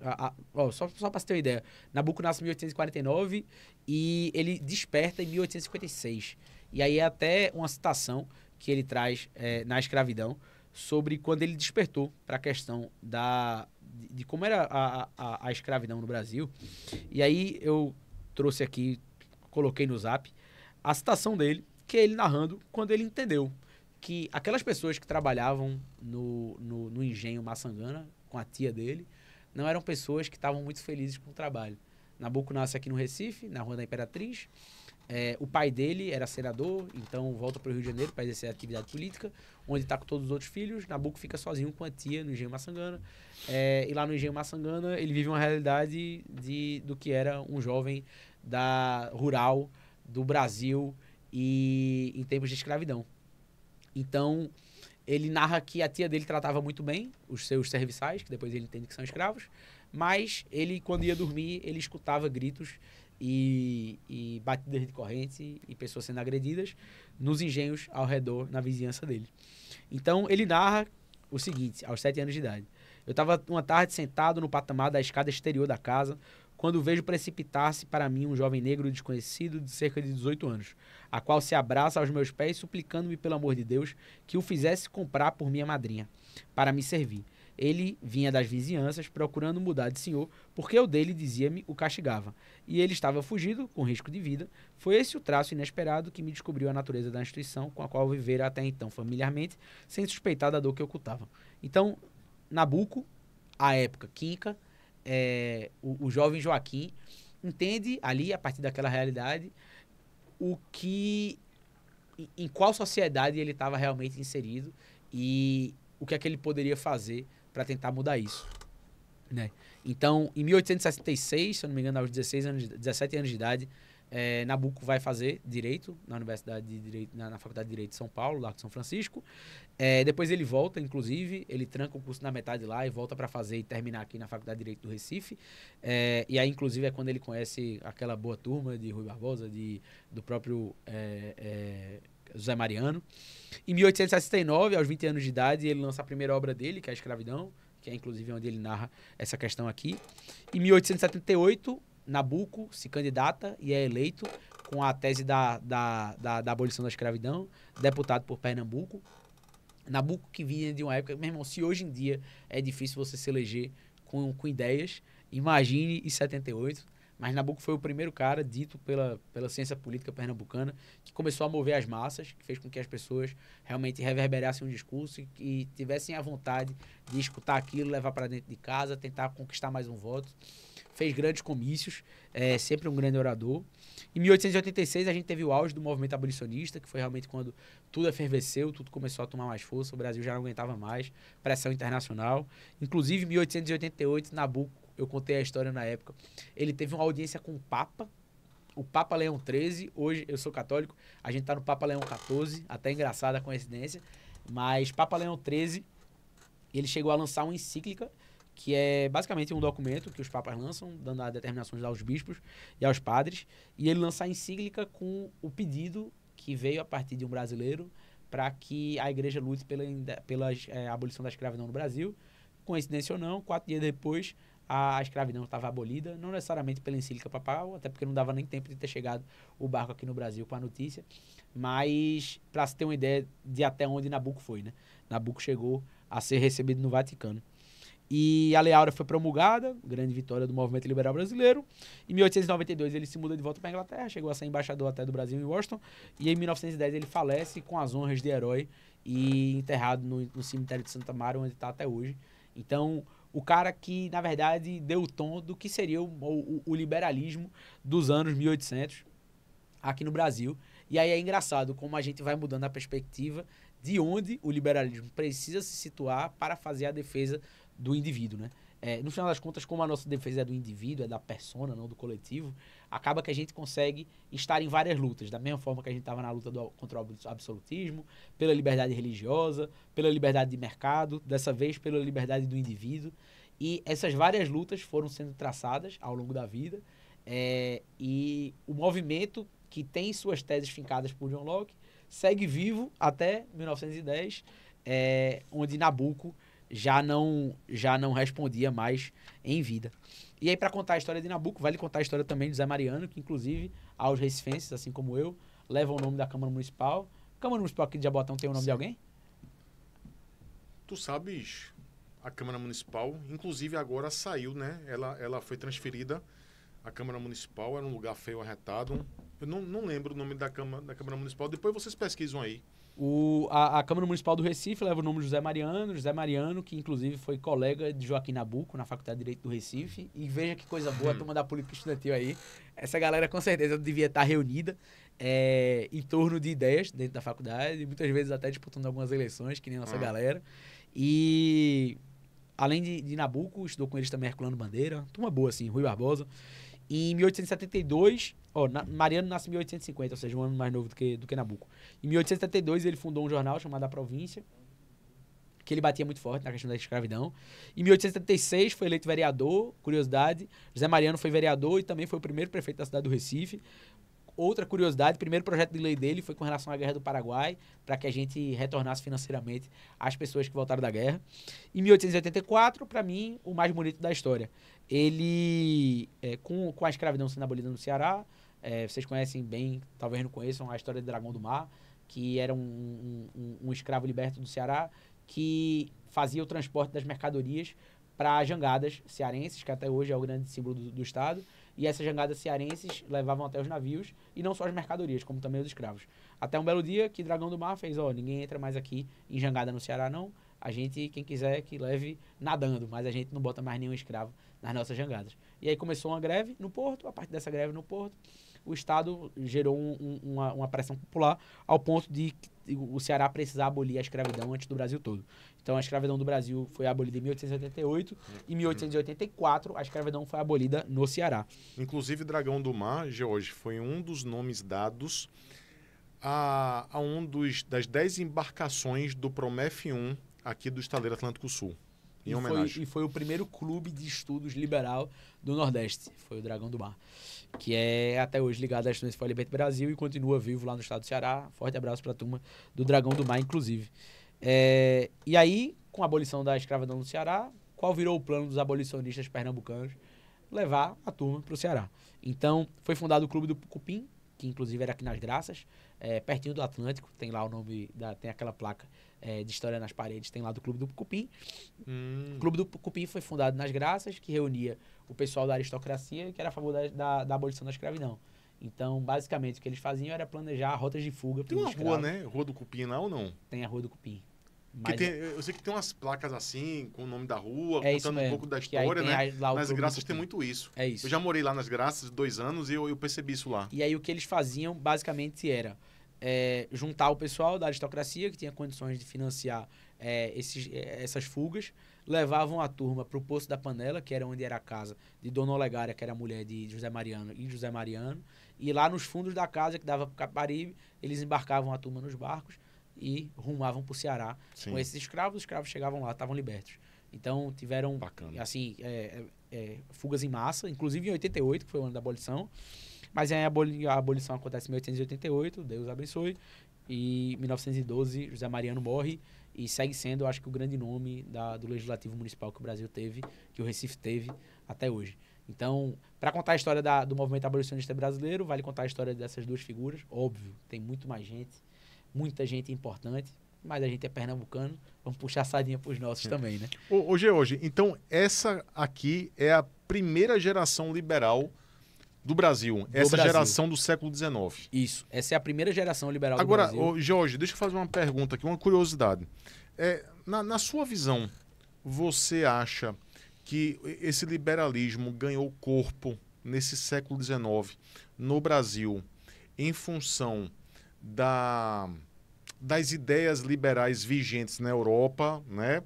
só para você ter uma ideia, Nabuco nasce em 1849 e ele desperta em 1856. E aí é até uma citação que ele traz na escravidão sobre quando ele despertou para a questão de como era a escravidão no Brasil. E aí eu trouxe aqui, coloquei no Zap, a citação dele, que é ele narrando quando ele entendeu que aquelas pessoas que trabalhavam no engenho Maçangana, com a tia dele, não eram pessoas que estavam muito felizes com o trabalho. Nabuco nasce aqui no Recife, na Rua da Imperatriz. O pai dele era senador, então volta para o Rio de Janeiro para exercer a atividade política, onde está com todos os outros filhos. Nabuco fica sozinho com a tia no engenho Maçangana. E lá no engenho Maçangana ele vive uma realidade do que era um jovem rural do Brasil e em tempos de escravidão. Então, ele narra que a tia dele tratava muito bem os seus serviçais, que depois ele entende que são escravos, Mas ele, quando ia dormir, ele escutava gritos e batidas de corrente e pessoas sendo agredidas nos engenhos ao redor, na vizinhança dele. Então, ele narra o seguinte, aos 7 anos de idade. Eu estava uma tarde sentado no patamar da escada exterior da casa, quando vejo precipitar-se para mim um jovem negro desconhecido de cerca de 18 anos, a qual se abraça aos meus pés suplicando-me pelo amor de Deus que o fizesse comprar por minha madrinha, para me servir. Ele vinha das vizinhanças procurando mudar de senhor, porque o dele, dizia-me, o castigava. E ele estava fugido, com risco de vida. Foi esse o traço inesperado que me descobriu a natureza da instituição com a qual vivera até então familiarmente, sem suspeitar da dor que ocultava. Então, Nabuco, à época Quinca, o jovem Joaquim entende ali, a partir daquela realidade, em qual sociedade ele estava realmente inserido e o que é que ele poderia fazer para tentar mudar isso, né? Então, em 1866, se eu não me engano, aos 17 anos de idade, Nabuco vai fazer Direito na Universidade de Direito, na Faculdade de Direito de São Paulo, lá de São Francisco. Depois ele volta, inclusive, ele tranca o curso na metade lá e volta para fazer e terminar aqui na Faculdade de Direito do Recife. E aí, inclusive, é quando ele conhece aquela boa turma de Rui Barbosa, do próprio José Mariano. Em 1869, aos 20 anos de idade, ele lança a primeira obra dele, que é A Escravidão, que é inclusive onde ele narra essa questão aqui. Em 1878, Nabuco se candidata e é eleito com a tese da abolição da escravidão, deputado por Pernambuco. Nabuco que vinha de uma época... Meu irmão, se hoje em dia é difícil você se eleger com ideias, imagine em 78... Mas Nabuco foi o primeiro cara dito pela ciência política pernambucana que começou a mover as massas, que fez com que as pessoas realmente reverberassem um discurso e tivessem a vontade de escutar aquilo, levar para dentro de casa, tentar conquistar mais um voto. Fez grandes comícios, sempre um grande orador. Em 1886 a gente teve o auge do movimento abolicionista, que foi realmente quando tudo efervesceu, tudo começou a tomar mais força, o Brasil já não aguentava mais, pressão internacional. Inclusive, em 1888, Nabuco, eu contei a história na época, ele teve uma audiência com o Papa Leão XIII, hoje eu sou católico, a gente tá no Papa Leão XIV, até engraçada a coincidência, mas Papa Leão XIII, ele chegou a lançar uma encíclica, que é basicamente um documento que os papas lançam, dando as determinações aos bispos e aos padres, e ele lança a encíclica com o pedido que veio a partir de um brasileiro para que a igreja lute pela abolição da escravidão no Brasil. Coincidência ou não, 4 dias depois, a escravidão estava abolida, não necessariamente pela encíclica papal, até porque não dava nem tempo de ter chegado o barco aqui no Brasil com a notícia, mas para se ter uma ideia de até onde Nabuco foi, né? Nabuco chegou a ser recebido no Vaticano. E a Lei Áurea foi promulgada, grande vitória do movimento liberal brasileiro. Em 1892 ele se muda de volta para a Inglaterra, chegou a ser embaixador até do Brasil em Washington, e em 1910 ele falece com as honras de herói e enterrado no cemitério de Santa Mara, onde está até hoje. Então, o cara que, na verdade, deu o tom do que seria o liberalismo dos anos 1800 aqui no Brasil. E aí é engraçado como a gente vai mudando a perspectiva de onde o liberalismo precisa se situar para fazer a defesa do indivíduo, né? No final das contas, como a nossa defesa é do indivíduo, é da persona, não do coletivo, acaba que a gente consegue estar em várias lutas, da mesma forma que a gente estava na luta contra o absolutismo, pela liberdade religiosa, pela liberdade de mercado, dessa vez pela liberdade do indivíduo. E essas várias lutas foram sendo traçadas ao longo da vida, e o movimento que tem suas teses fincadas por John Locke segue vivo até 1910, onde Nabuco já não respondia mais em vida. E aí, para contar a história de Nabuco, vale contar a história também de Zé Mariano, que inclusive, aos recifenses, assim como eu, leva o nome da Câmara Municipal. A Câmara Municipal aqui de Jaboatão tem o nome de alguém? Tu sabes, a Câmara Municipal, inclusive agora saiu, né? Ela foi transferida. A Câmara Municipal era um lugar feio, arretado. Eu não lembro o nome da Câmara Municipal. Depois vocês pesquisam aí. A Câmara Municipal do Recife leva o nome de José Mariano, que inclusive foi colega de Joaquim Nabuco na Faculdade de Direito do Recife. E veja que coisa boa a turma da política estudantil aí. Essa galera com certeza devia estar reunida em torno de ideias dentro da faculdade, muitas vezes até disputando algumas eleições, que nem nossa galera. E além de Nabuco, estudou com eles também Herculano Bandeira, turma boa assim, Rui Barbosa. Em 1872, Mariano nasce em 1850, ou seja, um ano mais novo do que Nabuco. Em 1872 ele fundou um jornal chamado A Província. que ele batia muito forte na questão da escravidão. Em 1876 foi eleito vereador, curiosidade. José Mariano foi vereador e também foi o primeiro prefeito da cidade do Recife. Outra curiosidade, o primeiro projeto de lei dele foi com relação à Guerra do Paraguai, para que a gente retornasse financeiramente as pessoas que voltaram da guerra. Em 1884, para mim, o mais bonito da história. Ele, com a escravidão sendo abolida no Ceará, vocês conhecem bem, talvez não conheçam, a história do Dragão do Mar, que era um escravo liberto do Ceará, que fazia o transporte das mercadorias para jangadas cearenses, que até hoje é o grande símbolo do Estado, e essas jangadas cearenses levavam até os navios, e não só as mercadorias, como também os escravos. Até um belo dia que Dragão do Mar fez, ninguém entra mais aqui em jangada no Ceará, não. A gente, quem quiser, que leve nadando, mas a gente não bota mais nenhum escravo nas nossas jangadas. E aí começou uma greve no porto, a partir dessa greve no porto, o Estado gerou uma pressão popular ao ponto de o Ceará precisar abolir a escravidão antes do Brasil todo. Então, a escravidão do Brasil foi abolida em 1888 e em 1884 a escravidão foi abolida no Ceará. Inclusive, Dragão do Mar, George, foi um dos nomes dados a das 10 embarcações do Promef 1 aqui do Estaleiro Atlântico Sul. Em homenagem. E foi o primeiro clube de estudos liberal do Nordeste, foi o Dragão do Mar, que é até hoje ligado à Estudante Liberto Brasil e continua vivo lá no estado do Ceará. Forte abraço para a turma do Dragão do Mar, inclusive. E aí, com a abolição da escravidão no Ceará, qual virou o plano dos abolicionistas pernambucanos? Levar a turma para o Ceará. Então, foi fundado o Clube do Cupim, que inclusive era aqui nas Graças, pertinho do Atlântico, tem lá o nome, tem aquela placa de história nas paredes, tem lá do Clube do Cupim. O Clube do Cupim foi fundado nas Graças, que reunia o pessoal da aristocracia, que era a favor da abolição da escravidão. Então, basicamente, o que eles faziam era planejar rotas de fuga. Tem uma rua, né? Rua do Cupim lá ou não? Tem a Rua do Cupim. Eu sei que tem umas placas assim, com o nome da rua, contando um pouco da história, né? Nas Graças tem muito isso. É isso. Eu já morei lá nas Graças 2 anos e eu percebi isso lá. E aí o que eles faziam, basicamente, era juntar o pessoal da aristocracia, que tinha condições de financiar essas fugas, levavam a turma para o Poço da Panela, que era onde era a casa de Dona Olegária, que era a mulher de José Mariano e José Mariano, e lá nos fundos da casa, que dava para o Caparibe, eles embarcavam a turma nos barcos e rumavam para o Ceará. Sim. Com esses escravos, os escravos chegavam lá, estavam libertos. Então, tiveram, assim, fugas em massa, inclusive em 88, que foi o ano da abolição. Mas a abolição acontece em 1888, Deus abençoe. E em 1912, José Mariano morre e segue sendo, eu acho que, o grande nome do Legislativo Municipal que o Brasil teve, que o Recife teve até hoje. Então, para contar a história do movimento abolicionista brasileiro, vale contar a história dessas duas figuras. Óbvio, tem muito mais gente, muita gente importante, mas a gente é pernambucano, vamos puxar a sardinha para os nossos também, né? Hoje, então, essa aqui é a primeira geração liberal do Brasil. Essa geração do século XIX. Isso. Essa é a primeira geração liberal do Brasil. Agora, Jorge, deixa eu fazer uma pergunta aqui, uma curiosidade. Na sua visão, você acha que esse liberalismo ganhou corpo nesse século XIX no Brasil em função das ideias liberais vigentes na Europa, né?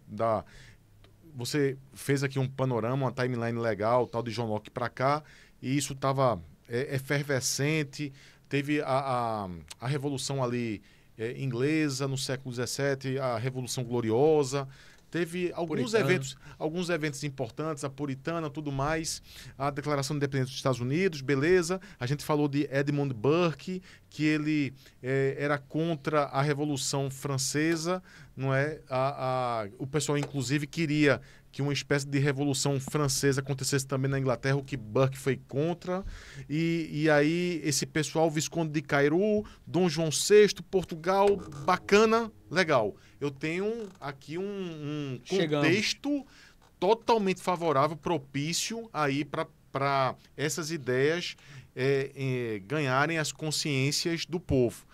Você fez aqui um panorama, uma timeline legal, tal de John Locke para cá, e isso estava efervescente. Teve a Revolução ali inglesa no século XVII, a Revolução Gloriosa. Teve alguns eventos importantes, a Puritana, tudo mais, a Declaração de Independência dos Estados Unidos, beleza. A gente falou de Edmund Burke, que ele era contra a Revolução Francesa, não é? O pessoal, inclusive, queria que uma espécie de Revolução Francesa acontecesse também na Inglaterra, o que Burke foi contra. E aí, esse pessoal, Visconde de Cairu, Dom João VI, Portugal, bacana, legal. Eu tenho aqui um contexto totalmente favorável, propício aí para essas ideias ganharem as consciências do povo.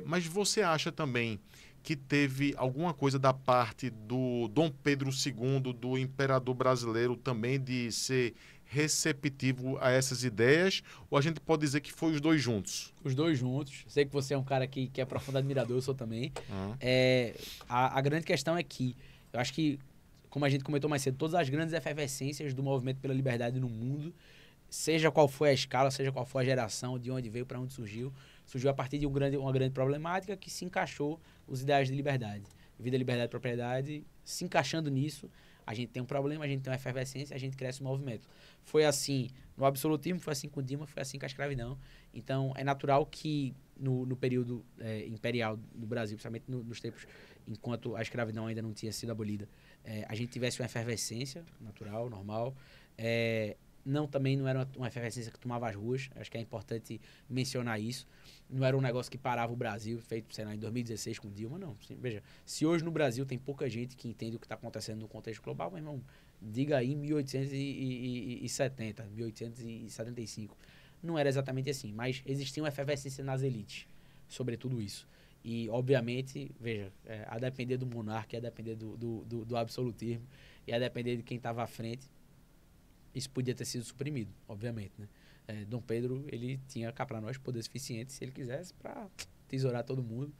Mas você acha também que teve alguma coisa da parte do Dom Pedro II, do imperador brasileiro, também de ser receptivo a essas ideias? Ou a gente pode dizer que foi os dois juntos? Os dois juntos. Sei que você é um cara que é profundo admirador, eu sou também. A grande questão é que, eu acho que, como a gente comentou mais cedo, todas as grandes efervescências do movimento pela liberdade no mundo, seja qual foi a escala, seja qual foi a geração, de onde veio, para onde surgiu a partir de uma grande problemática que se encaixou os ideais de liberdade. vida, liberdade e propriedade, se encaixando nisso, a gente tem um problema, a gente tem uma efervescência, a gente cresce um movimento. Foi assim no absolutismo, foi assim com Dilma, foi assim com a escravidão. Então, é natural que no período imperial do Brasil, principalmente nos tempos enquanto a escravidão ainda não tinha sido abolida, a gente tivesse uma efervescência natural, normal. Também não era uma efervescência que tomava as ruas, acho que é importante mencionar isso. Não era um negócio que parava o Brasil, feito, sei lá, em 2016 com Dilma, não. Veja, se hoje no Brasil tem pouca gente que entende o que está acontecendo no contexto global, meu irmão, diga aí 1870, 1875. Não era exatamente assim, mas existia uma efervescência nas elites sobre tudo isso. E, obviamente, veja, a depender do monarca, a depender do absolutismo, e a depender de quem estava à frente, isso podia ter sido suprimido, obviamente, né? Dom Pedro, ele tinha cá para nós poder suficiente, se ele quisesse, para tesourar todo mundo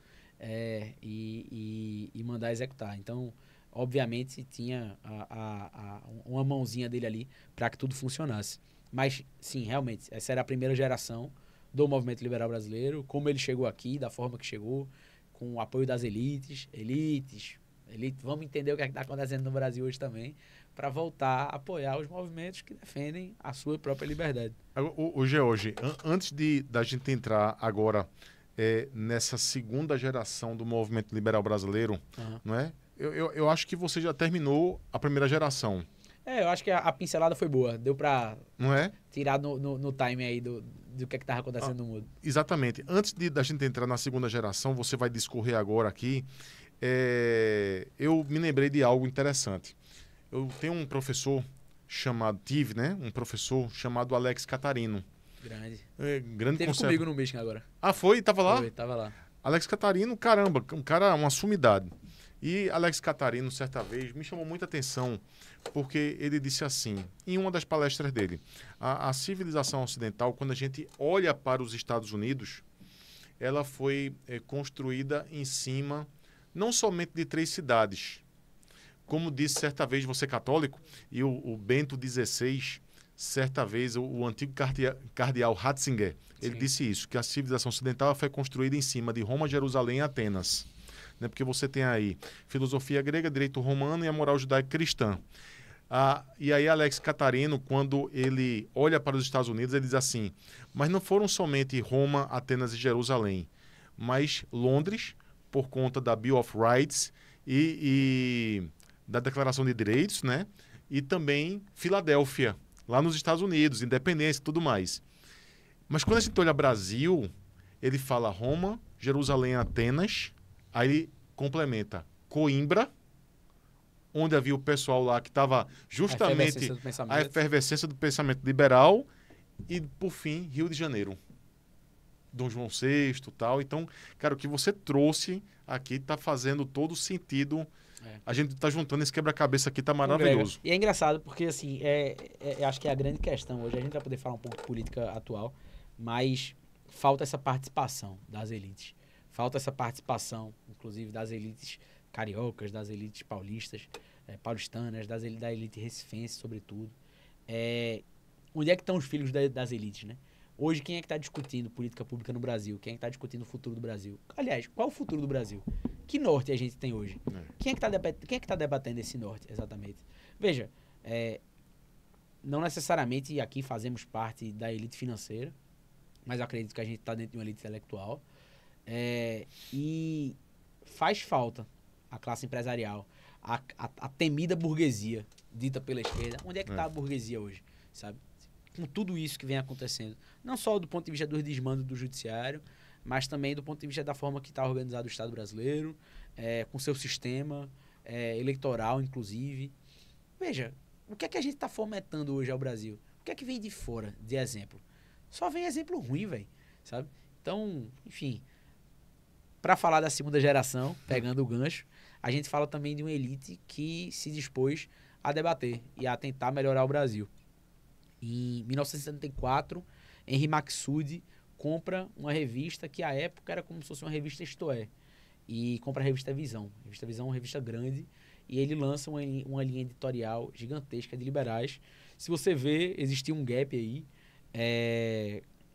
e mandar executar. Então, obviamente, tinha uma mãozinha dele ali para que tudo funcionasse. Mas, sim, realmente, essa era a primeira geração do movimento liberal brasileiro, como ele chegou aqui, da forma que chegou, com o apoio das elites, vamos entender o que está acontecendo no Brasil hoje também, para voltar a apoiar os movimentos que defendem a sua própria liberdade. Hoje, antes da gente entrar agora nessa segunda geração do movimento liberal brasileiro, não é? Eu acho que você já terminou a primeira geração. Eu acho que a pincelada foi boa. Deu para não tirar no time aí do que estava acontecendo no mundo. Exatamente. Antes da gente entrar na segunda geração, você vai discorrer agora aqui. Eu me lembrei de algo interessante. Eu tenho um professor um professor chamado Alex Catarino. Grande Teve comigo no Michigan agora. Ah, foi? Tava lá? Foi, tava lá. Alex Catarino, caramba, um cara, uma sumidade. E Alex Catarino, certa vez, me chamou muita atenção, porque ele disse assim, em uma das palestras dele, a civilização ocidental, quando a gente olha para os Estados Unidos, ela foi construída em cima, não somente de 3 cidades, como disse certa vez você católico, e o Bento XVI, certa vez, o antigo cardeal Ratzinger, ele disse isso, que a civilização ocidental foi construída em cima de Roma, Jerusalém e Atenas. Né? Porque você tem aí filosofia grega, direito romano e a moral judaica cristã. E aí Alex Catarino, quando ele olha para os Estados Unidos, ele diz assim, mas não foram somente Roma, Atenas e Jerusalém, mas Londres, por conta da Bill of Rights e da Declaração de Direitos, né? E também Filadélfia, lá nos Estados Unidos, independência e tudo mais. Mas quando a gente olha Brasil, ele fala Roma, Jerusalém, Atenas, aí ele complementa Coimbra, onde havia o pessoal lá que estava justamente a efervescência do pensamento liberal, e, por fim, Rio de Janeiro. Dom João VI e tal. Então, cara, o que você trouxe aqui está fazendo todo sentido. A gente está juntando esse quebra-cabeça aqui, está maravilhoso. E é engraçado porque, assim, acho que é a grande questão hoje. A gente vai poder falar um pouco de política atual, mas falta essa participação das elites. Falta essa participação, inclusive, das elites cariocas, das elites paulistas, paulistanas, da elite recifense, sobretudo. Onde é que estão os filhos das elites, né? Hoje, quem é que está discutindo política pública no Brasil? Quem é que está discutindo o futuro do Brasil? Aliás, qual é o futuro do Brasil? Que norte a gente tem hoje? Quem é que está debatendo esse norte, exatamente? Veja, não necessariamente aqui fazemos parte da elite financeira, mas eu acredito que a gente está dentro de uma elite intelectual. E faz falta a classe empresarial, a temida burguesia dita pela esquerda. Onde é que está a burguesia hoje, sabe? Com tudo isso que vem acontecendo. Não só do ponto de vista dos desmandos do judiciário, mas também do ponto de vista da forma que está organizado o Estado brasileiro, com seu sistema eleitoral, inclusive. Veja, o que é que a gente está fomentando hoje ao Brasil? O que é que vem de fora de exemplo? Só vem exemplo ruim, velho, sabe? Então, enfim, para falar da segunda geração, pegando o gancho, a gente fala também de uma elite que se dispôs a debater e a tentar melhorar o Brasil. Em 1974, Henri Maxud compra uma revista que, à época, era como se fosse uma revista Isto É. E compra a revista Visão. A revista Visão é uma revista grande e ele lança uma linha editorial gigantesca de liberais. Se você vê, existia um gap aí,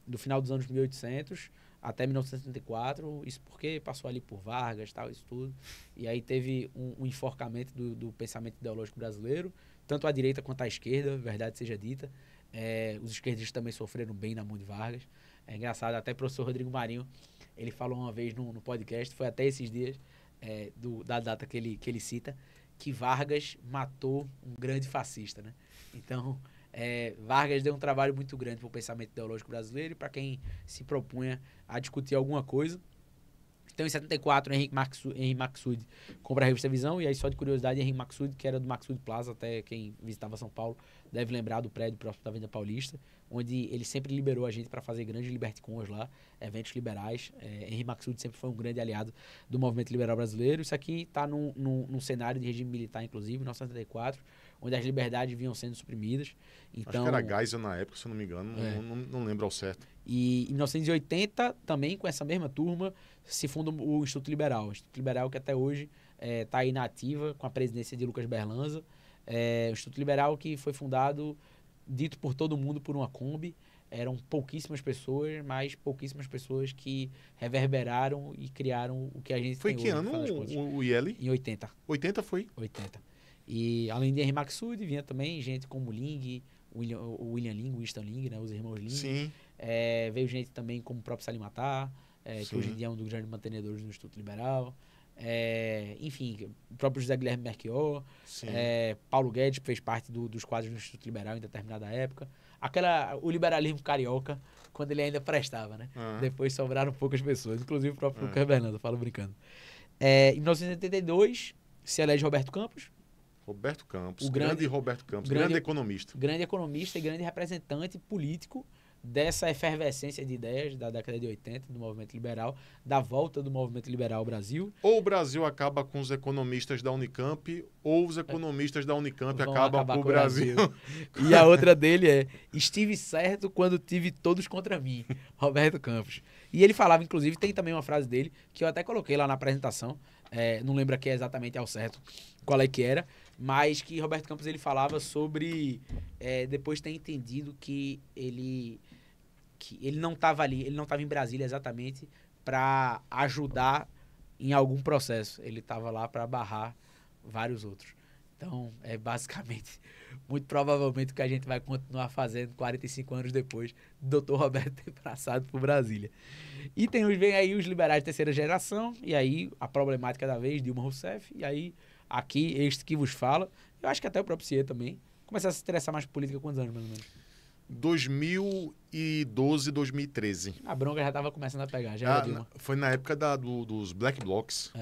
do final dos anos 1800 até 1974, isso porque passou ali por Vargas, tal, isso tudo. E aí teve um enforcamento do pensamento ideológico brasileiro, tanto à direita quanto à esquerda, verdade seja dita. Os esquerdistas também sofreram bem na mão de Vargas. É engraçado, até o professor Rodrigo Marinho, ele falou uma vez no podcast, foi até esses dias, da data que ele cita, que Vargas matou um grande fascista, né? Então, Vargas deu um trabalho muito grande para o pensamento ideológico brasileiro e para quem se propunha a discutir alguma coisa. Então, em 74, Henrique Maxud compra a revista Visão, e aí, só de curiosidade, Henrique Maxud, que era do Maxud Plaza, até quem visitava São Paulo deve lembrar do prédio próximo da Avenida Paulista, onde ele sempre liberou a gente para fazer grandes liberticons lá, eventos liberais. Henrique Maxud sempre foi um grande aliado do movimento liberal brasileiro. Isso aqui está num cenário de regime militar, inclusive, em 1974, onde as liberdades vinham sendo suprimidas. Então, acho que era Geisel na época, se eu não me engano, não lembro ao certo. E em 1980, também com essa mesma turma, se funda o Instituto Liberal. O Instituto Liberal que até hoje está aí na ativa, com a presidência de Lucas Berlanza. O Instituto Liberal que foi fundado, dito por todo mundo, por uma Kombi. Eram pouquíssimas pessoas, mas pouquíssimas pessoas que reverberaram e criaram o que a gente foi tem que hoje. ano o IL? Em 80. 80 foi? 80. E além de Henri Maxud, vinha também gente como Ling, o William Ling, Winston Ling, né, os irmãos Ling. Sim. Veio gente também como o próprio Salim Matar, que hoje em dia é um dos grandes mantenedores do Instituto Liberal. Enfim, o próprio José Guilherme Melchior, Paulo Guedes, que fez parte dos quadros do Instituto Liberal em determinada época. O liberalismo carioca, quando ele ainda prestava, né? Depois sobraram poucas pessoas, inclusive o próprio Lucas Bernardo, falo brincando. Em 1982, se elege Roberto Campos. Roberto Campos, grande Roberto Campos, grande economista. Grande economista e grande representante político dessa efervescência de ideias da década de 80, do movimento liberal, da volta do movimento liberal ao Brasil. Ou o Brasil acaba com os economistas da Unicamp, ou os economistas da Unicamp acabam com o Brasil. E a outra dele é: estive certo quando tive todos contra mim, Roberto Campos. E ele falava, inclusive, tem também uma frase dele, que eu até coloquei lá na apresentação, não lembro aqui exatamente ao certo qual é que era, mas que Roberto Campos ele falava sobre depois ter entendido que ele não estava ali, ele não estava em Brasília exatamente para ajudar em algum processo. Ele estava lá para barrar vários outros. Então, basicamente, muito provavelmente o que a gente vai continuar fazendo 45 anos depois do Dr. Roberto ter passado por Brasília. E vem aí os liberais de terceira geração, e aí a problemática da vez, Dilma Rousseff, e aí aqui, este que vos fala, eu acho que até o próprio CIE também, começar a se interessar mais por política quantos anos, mais ou menos? 2012, 2013. A bronca já estava começando a pegar, já era Dilma. Foi na época dos Black Blocs.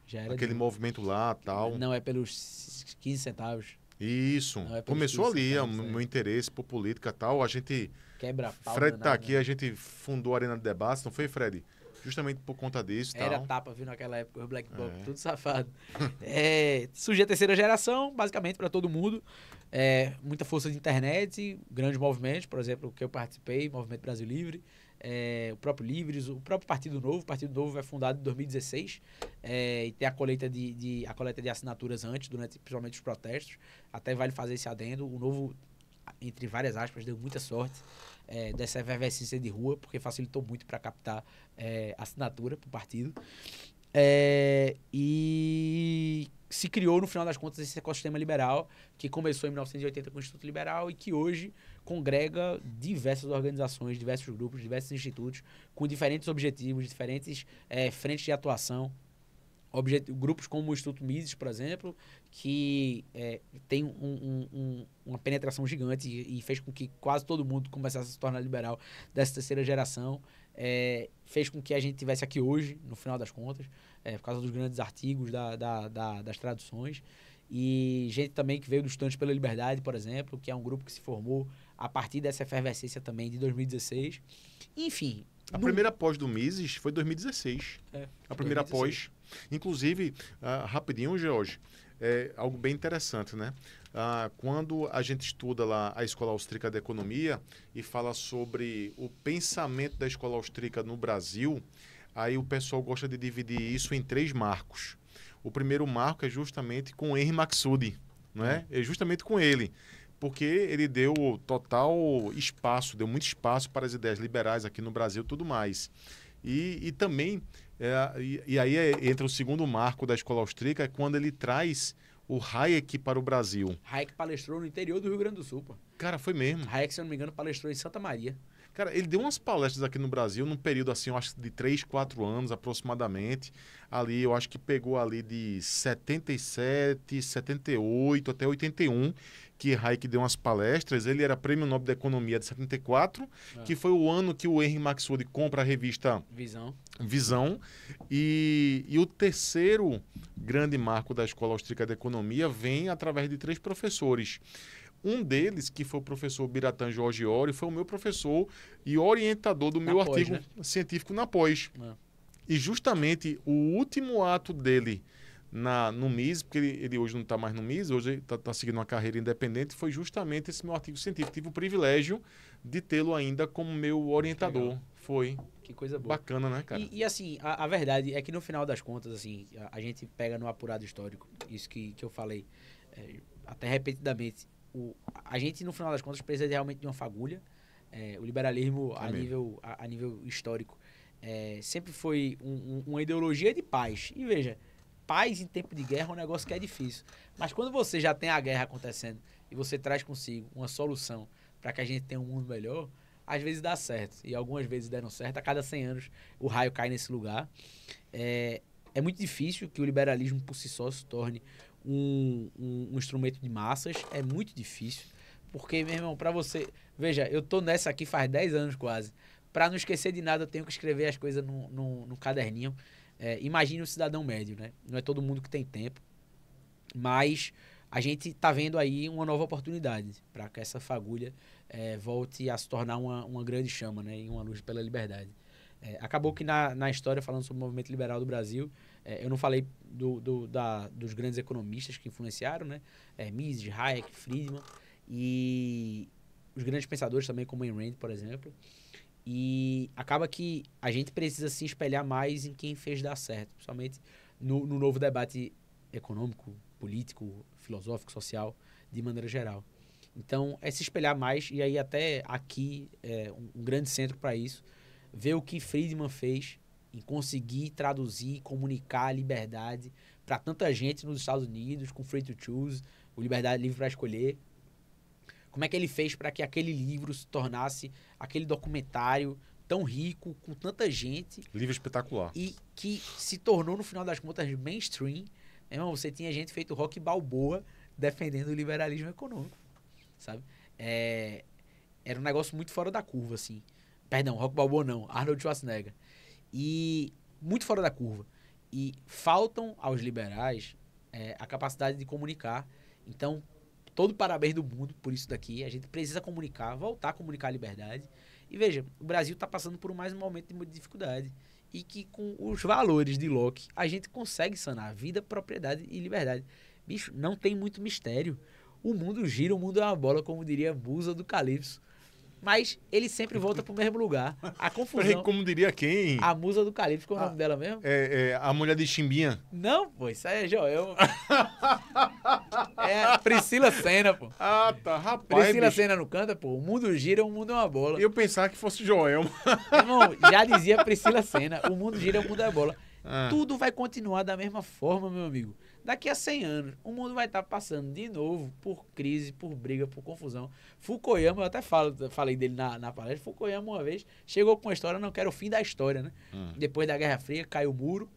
Já era aquele Dilma. movimento lá e tal. Não é pelos 15 centavos. Isso. Começou ali o meu interesse por política e tal. A gente... Quebra-pau. Fred tá aqui, a gente fundou a Arena de Debates, não foi, Fred? Justamente por conta disso e tal. Era tapa, viu, naquela época, os Black Bloc, tudo safado. Surgiu a terceira geração, basicamente, para todo mundo. Muita força de internet, grandes movimentos, por exemplo, que eu participei, Movimento Brasil Livre, o próprio Livres, o próprio Partido Novo. O Partido Novo é fundado em 2016 e tem a coleta de assinaturas antes, principalmente os protestos. Até vale fazer esse adendo. O Novo, entre várias aspas, deu muita sorte dessa efervescência de rua, porque facilitou muito para captar assinatura para o partido. E se criou, no final das contas, esse ecossistema liberal que começou em 1980 com o Instituto Liberal e que hoje congrega diversas organizações, diversos grupos, diversos institutos com diferentes objetivos, diferentes frentes de atuação. Grupos como o Instituto Mises, por exemplo, que tem uma penetração gigante e fez com que quase todo mundo começasse a se tornar liberal dessa terceira geração. Fez com que a gente estivesse aqui hoje, no final das contas, por causa dos grandes artigos das traduções. E gente também que veio do Estudantes pela Liberdade, por exemplo, que é um grupo que se formou a partir dessa efervescência também de 2016. Enfim... A primeira pós do Mises foi 2016. A primeira 2016. Pós. Inclusive, rapidinho, George, algo bem interessante, né? Quando a gente estuda lá a Escola Austríaca de Economia e fala sobre o pensamento da Escola Austríaca no Brasil, aí o pessoal gosta de dividir isso em 3 marcos. O primeiro marco é justamente com Henri Maxud, não é? É justamente com ele. Porque ele deu total espaço, deu muito espaço para as ideias liberais aqui no Brasil e tudo mais. E também, e aí entra o segundo marco da escola austríaca, é quando ele traz o Hayek para o Brasil. Hayek palestrou no interior do Rio Grande do Sul, pô. Cara, foi mesmo. Hayek, se eu não me engano, palestrou em Santa Maria. Cara, ele deu umas palestras aqui no Brasil, num período assim, eu acho de 3, 4 anos aproximadamente. Ali, eu acho que pegou ali de 77, 78 até 81, que Hayek deu umas palestras. Ele era Prêmio Nobel da Economia de 74, que foi o ano que o Henry Maxwell compra a revista Visão. E o terceiro grande marco da Escola Austríaca de Economia vem através de 3 professores. Um deles, que foi o professor Biratan Georgiori, foi o meu professor e orientador do meu artigo científico na pós. E justamente o último ato dele no MIS, porque ele hoje não está mais no MIS, hoje ele está seguindo uma carreira independente, foi justamente esse meu artigo científico. Tive o privilégio de tê-lo ainda como meu orientador. Legal. Foi. Que coisa boa. Bacana, né, cara? E assim, a verdade é que no final das contas, assim, a gente pega no apurado histórico, isso que eu falei até repetidamente. A gente, no final das contas, precisa realmente de uma fagulha. O liberalismo, a nível histórico, sempre foi uma ideologia de paz. E veja, paz em tempo de guerra é um negócio que é difícil. Mas quando você já tem a guerra acontecendo e você traz consigo uma solução para que a gente tenha um mundo melhor, às vezes dá certo. E algumas vezes deram certo. A cada 100 anos o raio cai nesse lugar. É muito difícil que o liberalismo por si só se torne um instrumento de massas. É muito difícil. Porque, meu irmão, para você... Veja, eu tô nessa aqui faz 10 anos quase. Para não esquecer de nada, eu tenho que escrever as coisas no caderninho. Imagine o cidadão médio, né? Não é todo mundo que tem tempo. Mas a gente tá vendo aí uma nova oportunidade para que essa fagulha volte a se tornar uma grande chama, né? E uma luz pela liberdade. Acabou que na história, falando sobre o movimento liberal do Brasil, eu não falei dos grandes economistas que influenciaram, né? Mises, Hayek, Friedman, e os grandes pensadores também, como Ayn Rand, por exemplo. E acaba que a gente precisa se espelhar mais em quem fez dar certo, principalmente no novo debate econômico, político, filosófico, social, de maneira geral. Então, se espelhar mais, e aí até aqui um grande centro para isso, ver o que Friedman fez em conseguir traduzir, comunicar a liberdade para tanta gente nos Estados Unidos, com Free to Choose, o Liberdade Livre para Escolher. Como é que ele fez para que aquele livro se tornasse aquele documentário tão rico, com tanta gente. Livro espetacular. E que se tornou, no final das contas, mainstream. Irmão, você tinha gente feito Rocky Balboa defendendo o liberalismo econômico, sabe? Era um negócio muito fora da curva, assim. Perdão, Rocky Balboa não, Arnold Schwarzenegger. E muito fora da curva. E faltam aos liberais a capacidade de comunicar. Então, todo parabéns do mundo por isso daqui. A gente precisa comunicar, voltar a comunicar a liberdade. E veja, o Brasil está passando por mais um momento de muita dificuldade. E que com os valores de Locke, a gente consegue sanar vida, propriedade e liberdade. Bicho, não tem muito mistério. O mundo gira, o mundo é uma bola, como diria Musa do Calypso. Mas ele sempre volta pro mesmo lugar. A confusão... Peraí, como diria quem? A Musa do Calypso, qual é o nome dela mesmo? A mulher de Chimbinha. Não, pô, isso aí é Joel. É Priscila Senna, pô. Ah, tá, rapaz. Priscila Senna não canta, pô. O mundo gira, o mundo é uma bola. Eu pensava que fosse Joel. Irmão, já dizia Priscila Senna, o mundo gira, o mundo é bola. Tudo vai continuar da mesma forma, meu amigo. Daqui a 100 anos, o mundo vai estar passando de novo por crise, por briga, por confusão. Fukuyama, eu até falei dele na palestra, Fukuyama uma vez chegou com uma história, não quero o fim da história, né? Depois da Guerra Fria, caiu o muro.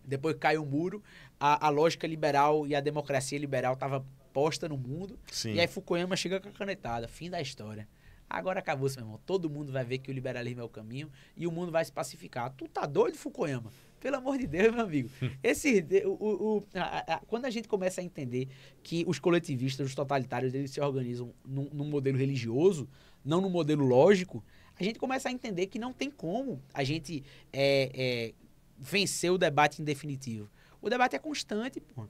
Depois caiu o muro, a lógica liberal e a democracia liberal estava posta no mundo. Sim. E aí Fukuyama chega com a canetada, fim da história. Agora acabou-se, meu irmão. Todo mundo vai ver que o liberalismo é o caminho e o mundo vai se pacificar. Tu tá doido, Fukuyama? Pelo amor de Deus, meu amigo. Quando a gente começa a entender que os coletivistas, os totalitários, eles se organizam num modelo religioso, não num modelo lógico, a gente começa a entender que não tem como a gente vencer o debate em definitivo. O debate é constante, pô.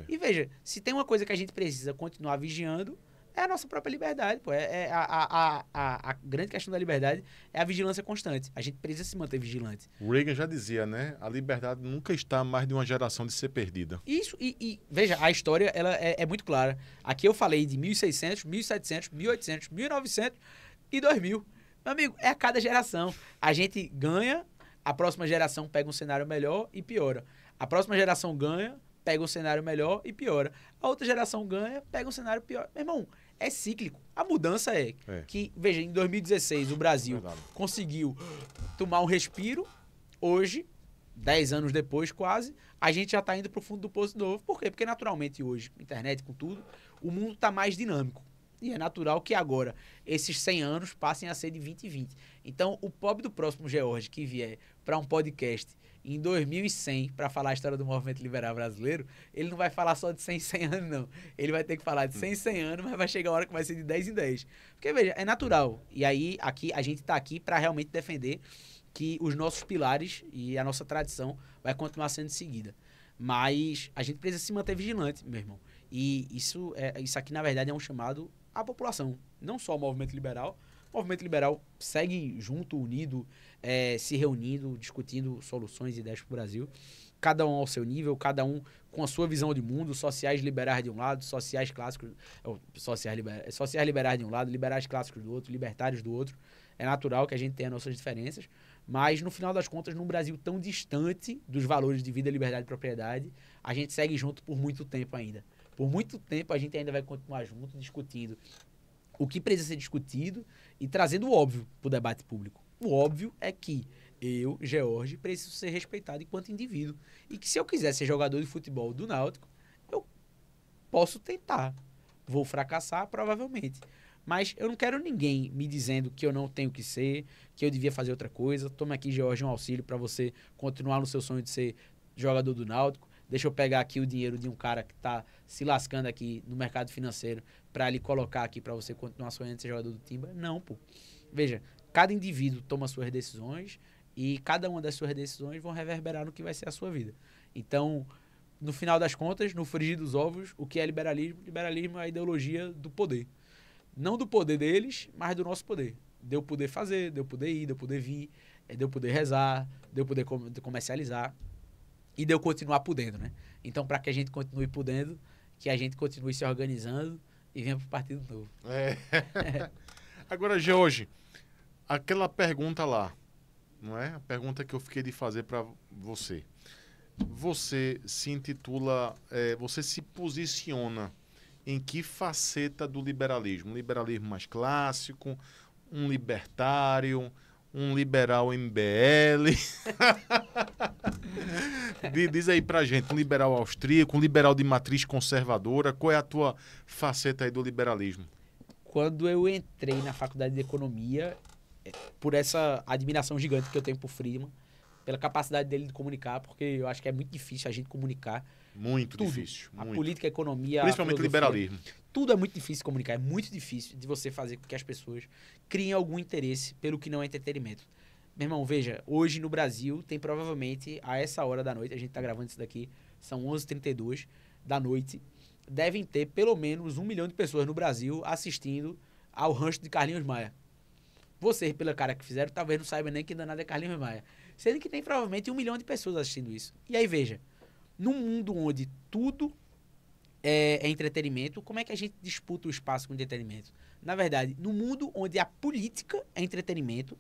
E veja, se tem uma coisa que a gente precisa continuar vigiando, é a nossa própria liberdade, pô. A grande questão da liberdade é a vigilância constante. A gente precisa se manter vigilante. O Reagan já dizia, né? A liberdade nunca está a mais de uma geração de ser perdida. Isso, e veja, a história ela é muito clara. Aqui eu falei de 1600, 1700, 1800, 1900 e 2000. Meu amigo, é a cada geração. A gente ganha, A próxima geração pega um cenário melhor e piora. A próxima geração ganha, pega um cenário melhor e piora. A outra geração ganha, pega um cenário pior. Meu irmão, é cíclico. A mudança é que, veja, em 2016 o Brasil conseguiu tomar um respiro. Hoje, 10 anos depois quase, a gente já está indo para o fundo do poço de novo. Por quê? Porque naturalmente hoje, internet com tudo, o mundo está mais dinâmico. E é natural que agora esses 100 anos passem a ser de 20 e 20. Então, o pobre do próximo George que vier para um podcast em 2100 para falar a história do movimento liberal brasileiro, ele não vai falar só de 100 em 100 anos, não. Ele vai ter que falar de 100 em 100 anos, mas vai chegar a hora que vai ser de 10 em 10. Porque, veja, é natural. E aí, aqui, a gente está aqui para realmente defender que os nossos pilares e a nossa tradição vai continuar sendo seguida. Mas a gente precisa se manter vigilante, meu irmão. E isso aqui, na verdade, é um chamado à população. Não só o movimento liberal. O movimento liberal segue junto, unido, se reunindo, discutindo soluções e ideias para o Brasil. Cada um ao seu nível, cada um com a sua visão de mundo, sociais liberais de um lado, sociais clássicos, sociais liberais de um lado, liberais clássicos do outro, libertários do outro. É natural que a gente tenha nossas diferenças, mas no final das contas, num Brasil tão distante dos valores de vida, liberdade e propriedade, a gente segue junto por muito tempo ainda. Por muito tempo a gente ainda vai continuar junto, discutindo o que precisa ser discutido e trazendo o óbvio para o debate público. O óbvio é que eu, George, preciso ser respeitado enquanto indivíduo. E que se eu quiser ser jogador de futebol do Náutico, eu posso tentar. Vou fracassar, provavelmente. Mas eu não quero ninguém me dizendo que eu não tenho que ser, que eu devia fazer outra coisa. Toma aqui, George, um auxílio para você continuar no seu sonho de ser jogador do Náutico. Deixa eu pegar aqui o dinheiro de um cara que está se lascando aqui no mercado financeiro para ele colocar aqui para você continuar sonhando de ser jogador do Timba. Não, pô. Veja, cada indivíduo toma suas decisões e cada uma das suas decisões vão reverberar no que vai ser a sua vida. Então, no final das contas, no frigir dos ovos, o que é liberalismo? Liberalismo é a ideologia do poder. Não do poder deles, mas do nosso poder. De eu poder fazer, de eu poder ir, de eu poder vir, de eu poder rezar, de eu poder comercializar e de eu continuar podendo, né? Então, para que a gente continue podendo, que a gente continue se organizando e venha para o Partido Novo. Agora, George, aquela pergunta lá, não é? A pergunta que eu fiquei de fazer para você. Você se intitula, você se posiciona em que faceta do liberalismo? Um liberalismo mais clássico, um libertário, um liberal MBL? Diz aí pra gente, um liberal austríaco, um liberal de matriz conservadora, qual é a tua faceta aí do liberalismo? Quando eu entrei na faculdade de economia, por essa admiração gigante que eu tenho por Friedman, pela capacidade dele de comunicar, porque eu acho que é muito difícil a gente comunicar. Muito tudo. Difícil. A muito. política, a economia, principalmente a liberalismo. Tudo é muito difícil de comunicar. É muito difícil de você fazer com que as pessoas criem algum interesse pelo que não é entretenimento. Meu irmão, veja, hoje no Brasil tem provavelmente, a essa hora da noite, a gente está gravando isso daqui, são 11h32 da noite, devem ter pelo menos 1 milhão de pessoas no Brasil assistindo ao rancho de Carlinhos Maia. Vocês, pela cara que fizeram, talvez não saibam nem que danado é Carlinhos Maia. Sendo que tem provavelmente 1 milhão de pessoas assistindo isso. E aí, veja, num mundo onde tudo é entretenimento, como é que a gente disputa o espaço com entretenimento? Na verdade, no mundo onde a política é entretenimento,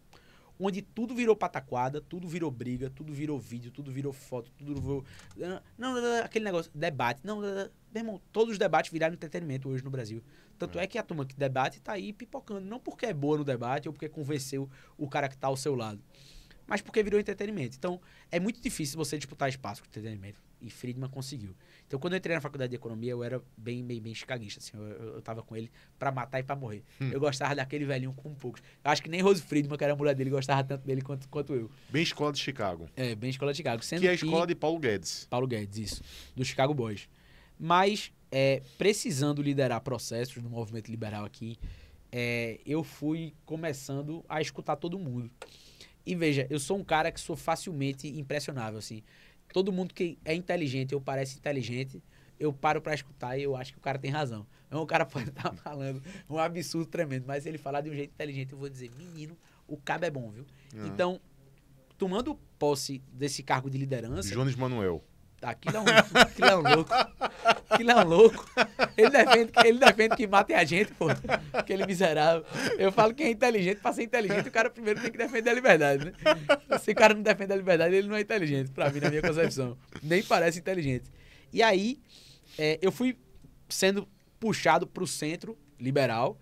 onde tudo virou pataquada, tudo virou briga, tudo virou vídeo, tudo virou foto, tudo virou... aquele negócio, debate. Meu irmão, todos os debates viraram entretenimento hoje no Brasil. Tanto é que a turma que debate tá aí pipocando. Não porque é boa no debate ou porque convenceu o cara que tá ao seu lado, mas porque virou entretenimento. Então, é muito difícil você disputar espaço com entretenimento. E Friedman conseguiu. Então, quando eu entrei na faculdade de economia, eu era bem chicaguista. Assim, eu tava com ele pra matar e pra morrer. Eu gostava daquele velhinho com poucos. Eu acho que nem Rose Friedman, que era a mulher dele, gostava tanto dele quanto eu. Bem escola de Chicago. Bem escola de Chicago. Sendo que é a escola de Paulo Guedes. Paulo Guedes, isso. Do Chicago Boys. Mas, precisando liderar processos no movimento liberal aqui, eu fui começando a escutar todo mundo. E veja, eu sou um cara que sou facilmente impressionável, assim. Todo mundo que é inteligente ou parece inteligente, eu paro pra escutar e eu acho que o cara tem razão. Então, o cara pode estar falando um absurdo tremendo, mas se ele falar de um jeito inteligente, eu vou dizer, menino, o cabo é bom, viu? Então, tomando posse desse cargo de liderança... Jones Manuel. Aquilo é um louco. Aquilo é um louco. Ele defende que matem a gente, pô. Aquele miserável. Eu falo que é inteligente. Pra ser inteligente, o cara primeiro tem que defender a liberdade, né? Se o cara não defende a liberdade, ele não é inteligente, pra mim, na minha concepção. Nem parece inteligente. E aí, eu fui sendo puxado pro centro liberal,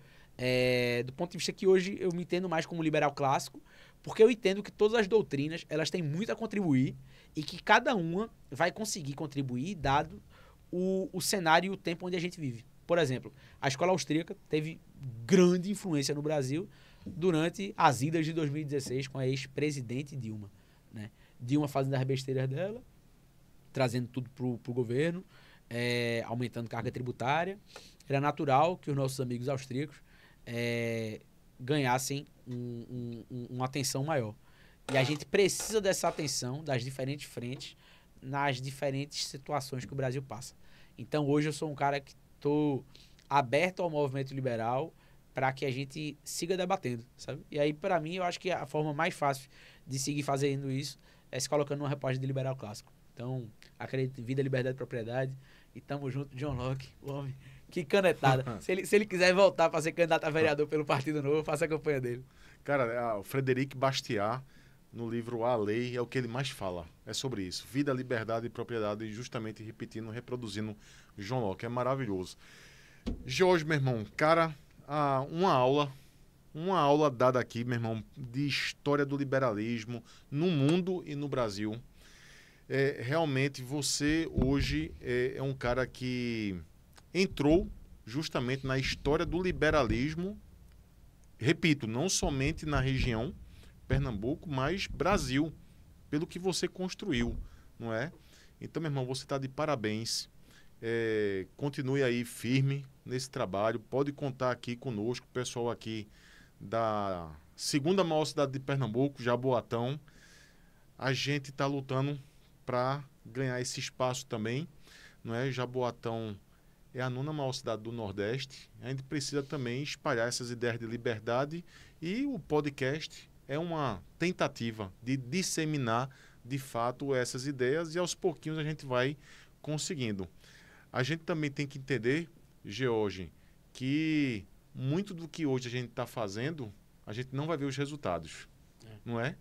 do ponto de vista que hoje eu me entendo mais como liberal clássico, porque eu entendo que todas as doutrinas, elas têm muito a contribuir e que cada uma vai conseguir contribuir dado o cenário e o tempo onde a gente vive. Por exemplo, a escola austríaca teve grande influência no Brasil durante as idas de 2016 com a ex-presidente Dilma, né? Dilma fazendo as besteiras dela, trazendo tudo pro governo, aumentando carga tributária. Era natural que os nossos amigos austríacos ganhassem uma atenção maior. E a gente precisa dessa atenção das diferentes frentes nas diferentes situações que o Brasil passa. Então, hoje eu sou um cara que estou aberto ao movimento liberal para que a gente siga debatendo, sabe? E aí, para mim, eu acho que a forma mais fácil de seguir fazendo isso é se colocando numa repórter de liberal clássico. Então, acredito em vida, liberdade e propriedade. E tamo junto, John Locke, o homem. Que canetada. Se ele quiser voltar para ser candidato a vereador pelo Partido Novo, eu faço a campanha dele. Cara, o Frederic Bastiat, no livro A Lei, é o que ele mais fala. É sobre isso. Vida, liberdade e propriedade, justamente repetindo, reproduzindo John Locke. É maravilhoso. Jorge, meu irmão, cara, uma aula dada aqui, meu irmão, de história do liberalismo no mundo e no Brasil. Realmente, você hoje é um cara que entrou justamente na história do liberalismo, repito, não somente na região Pernambuco, mas Brasil, pelo que você construiu, não é? Então, meu irmão, você está de parabéns. Continue aí firme nesse trabalho. Pode contar aqui conosco, o pessoal aqui da segunda maior cidade de Pernambuco, Jaboatão. A gente está lutando para ganhar esse espaço também, não é? Jaboatão é a 9ª maior cidade do Nordeste. A gente precisa também espalhar essas ideias de liberdade e o podcast é uma tentativa de disseminar, de fato, essas ideias e aos pouquinhos a gente vai conseguindo. A gente também tem que entender, George, que muito do que hoje a gente está fazendo, a gente não vai ver os resultados, não é?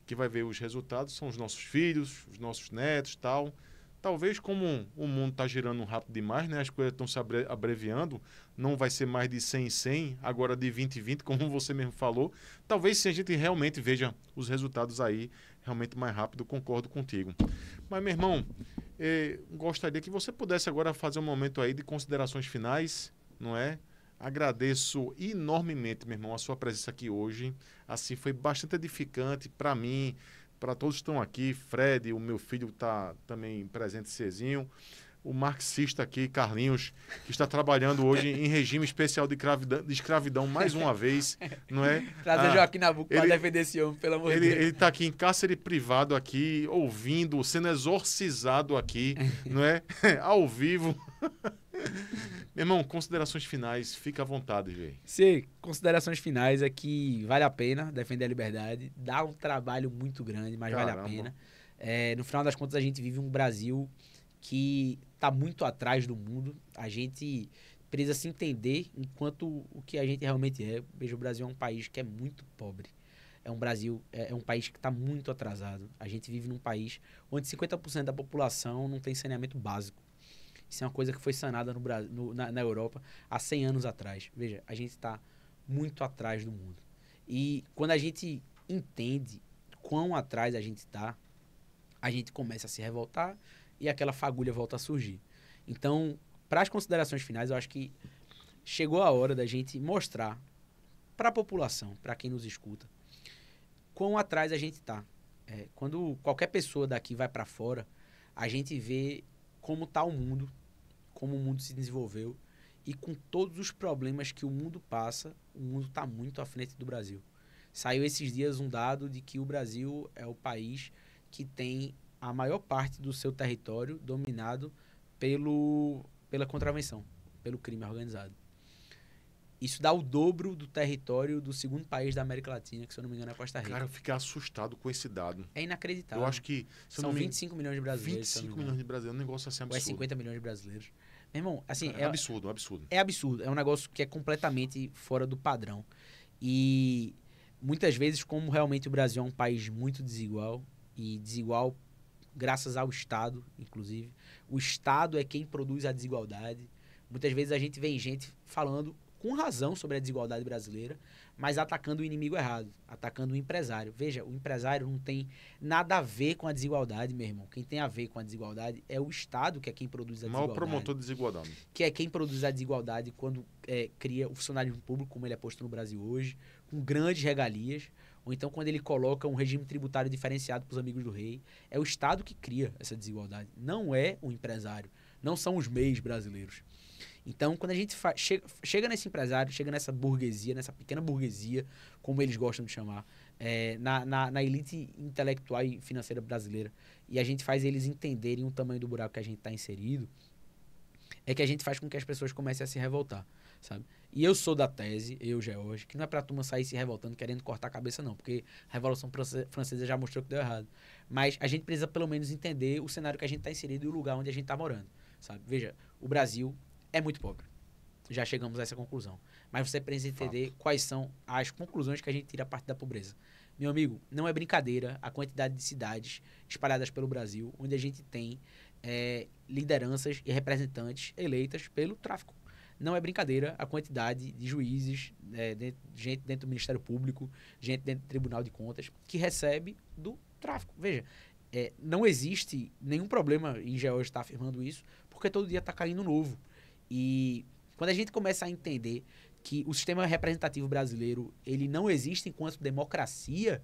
Que vai ver os resultados são os nossos filhos, os nossos netos e tal. Talvez como o mundo está girando rápido demais, né? As coisas estão se abreviando, não vai ser mais de 100 em 100, agora de 20 em 20, como você mesmo falou. Talvez se a gente realmente veja os resultados aí realmente mais rápido, concordo contigo. Mas, meu irmão, gostaria que você pudesse agora fazer um momento aí de considerações finais, não é? Agradeço enormemente, meu irmão, a sua presença aqui hoje. Assim, foi bastante edificante para mim, para todos que estão aqui. Fred, o meu filho está também presente, Cezinho. O marxista aqui, Carlinhos, que está trabalhando hoje em regime especial de escravidão mais uma vez, não é? Trazer Joaquim Nabuco para defender esse homem, pelo amor de Deus. Ele está aqui em cárcere privado aqui, ouvindo, sendo exorcizado aqui, não é? Ao vivo. Meu irmão, considerações finais, fica à vontade, velho. Sim, considerações finais é que vale a pena defender a liberdade, dá um trabalho muito grande, mas Caramba. vale a pena. No final das contas, a gente vive um Brasil que está muito atrás do mundo. A gente precisa se entender enquanto o que a gente realmente é. Veja, o Brasil é um país que é muito pobre. É um país que está muito atrasado. A gente vive num país onde 50% da população não tem saneamento básico. Isso é uma coisa que foi sanada no Brasil, na Europa há 100 anos atrás. Veja, a gente está muito atrás do mundo. E quando a gente entende quão atrás a gente está, a gente começa a se revoltar e aquela fagulha volta a surgir. Então, para as considerações finais, eu acho que chegou a hora da gente mostrar para a população, para quem nos escuta, quão atrás a gente está. Quando qualquer pessoa daqui vai para fora, a gente vê como está o mundo, como o mundo se desenvolveu e com todos os problemas que o mundo passa, o mundo está muito à frente do Brasil. Saiu esses dias um dado de que o Brasil é o país que tem a maior parte do seu território dominado pela contravenção, pelo crime organizado. Isso dá o dobro do território do segundo país da América Latina, que se eu não me engano é Costa Rica. Cara, eu fiquei assustado com esse dado. É inacreditável. Eu acho que... São 25 milhões de brasileiros. 25 milhões de brasileiros, um negócio assim absurdo. Ou 50 milhões de brasileiros. Meu irmão, assim... É absurdo, absurdo. É absurdo. É um negócio que é completamente fora do padrão. E muitas vezes, como realmente o Brasil é um país muito desigual, e desigual graças ao Estado, inclusive, o Estado é quem produz a desigualdade. Muitas vezes a gente vê gente falando com razão sobre a desigualdade brasileira, mas atacando o inimigo errado, atacando o empresário. Veja, o empresário não tem nada a ver com a desigualdade, meu irmão. Quem tem a ver com a desigualdade é o Estado, que é quem produz a O maior desigualdade. promotor de desigualdade. Que é quem produz a desigualdade quando cria o funcionalismo público, como ele é posto no Brasil hoje, com grandes regalias, ou então quando ele coloca um regime tributário diferenciado para os amigos do rei. É o Estado que cria essa desigualdade, não é o empresário, não são os meios brasileiros. Então, quando a gente chega nesse empresário, chega nessa burguesia, nessa pequena burguesia, como eles gostam de chamar, na elite intelectual e financeira brasileira, e a gente faz eles entenderem o tamanho do buraco que a gente está inserido, é que a gente faz com que as pessoas comecem a se revoltar, sabe? E eu sou da tese, George, que não é pra turma sair se revoltando, querendo cortar a cabeça, não, porque a Revolução Francesa já mostrou que deu errado. Mas a gente precisa, pelo menos, entender o cenário que a gente está inserido e o lugar onde a gente está morando, sabe? Veja, o Brasil é muito pobre. Já chegamos a essa conclusão. Mas você precisa entender quais são as conclusões que a gente tira a partir da pobreza. Meu amigo, não é brincadeira a quantidade de cidades espalhadas pelo Brasil, onde a gente tem lideranças e representantes eleitas pelo tráfico. Não é brincadeira a quantidade de juízes, gente dentro do Ministério Público, gente dentro do Tribunal de Contas, que recebe do tráfico. Veja, não existe nenhum problema em George estar afirmando isso, porque todo dia está caindo novo. E quando a gente começa a entender que o sistema representativo brasileiro ele não existe enquanto democracia,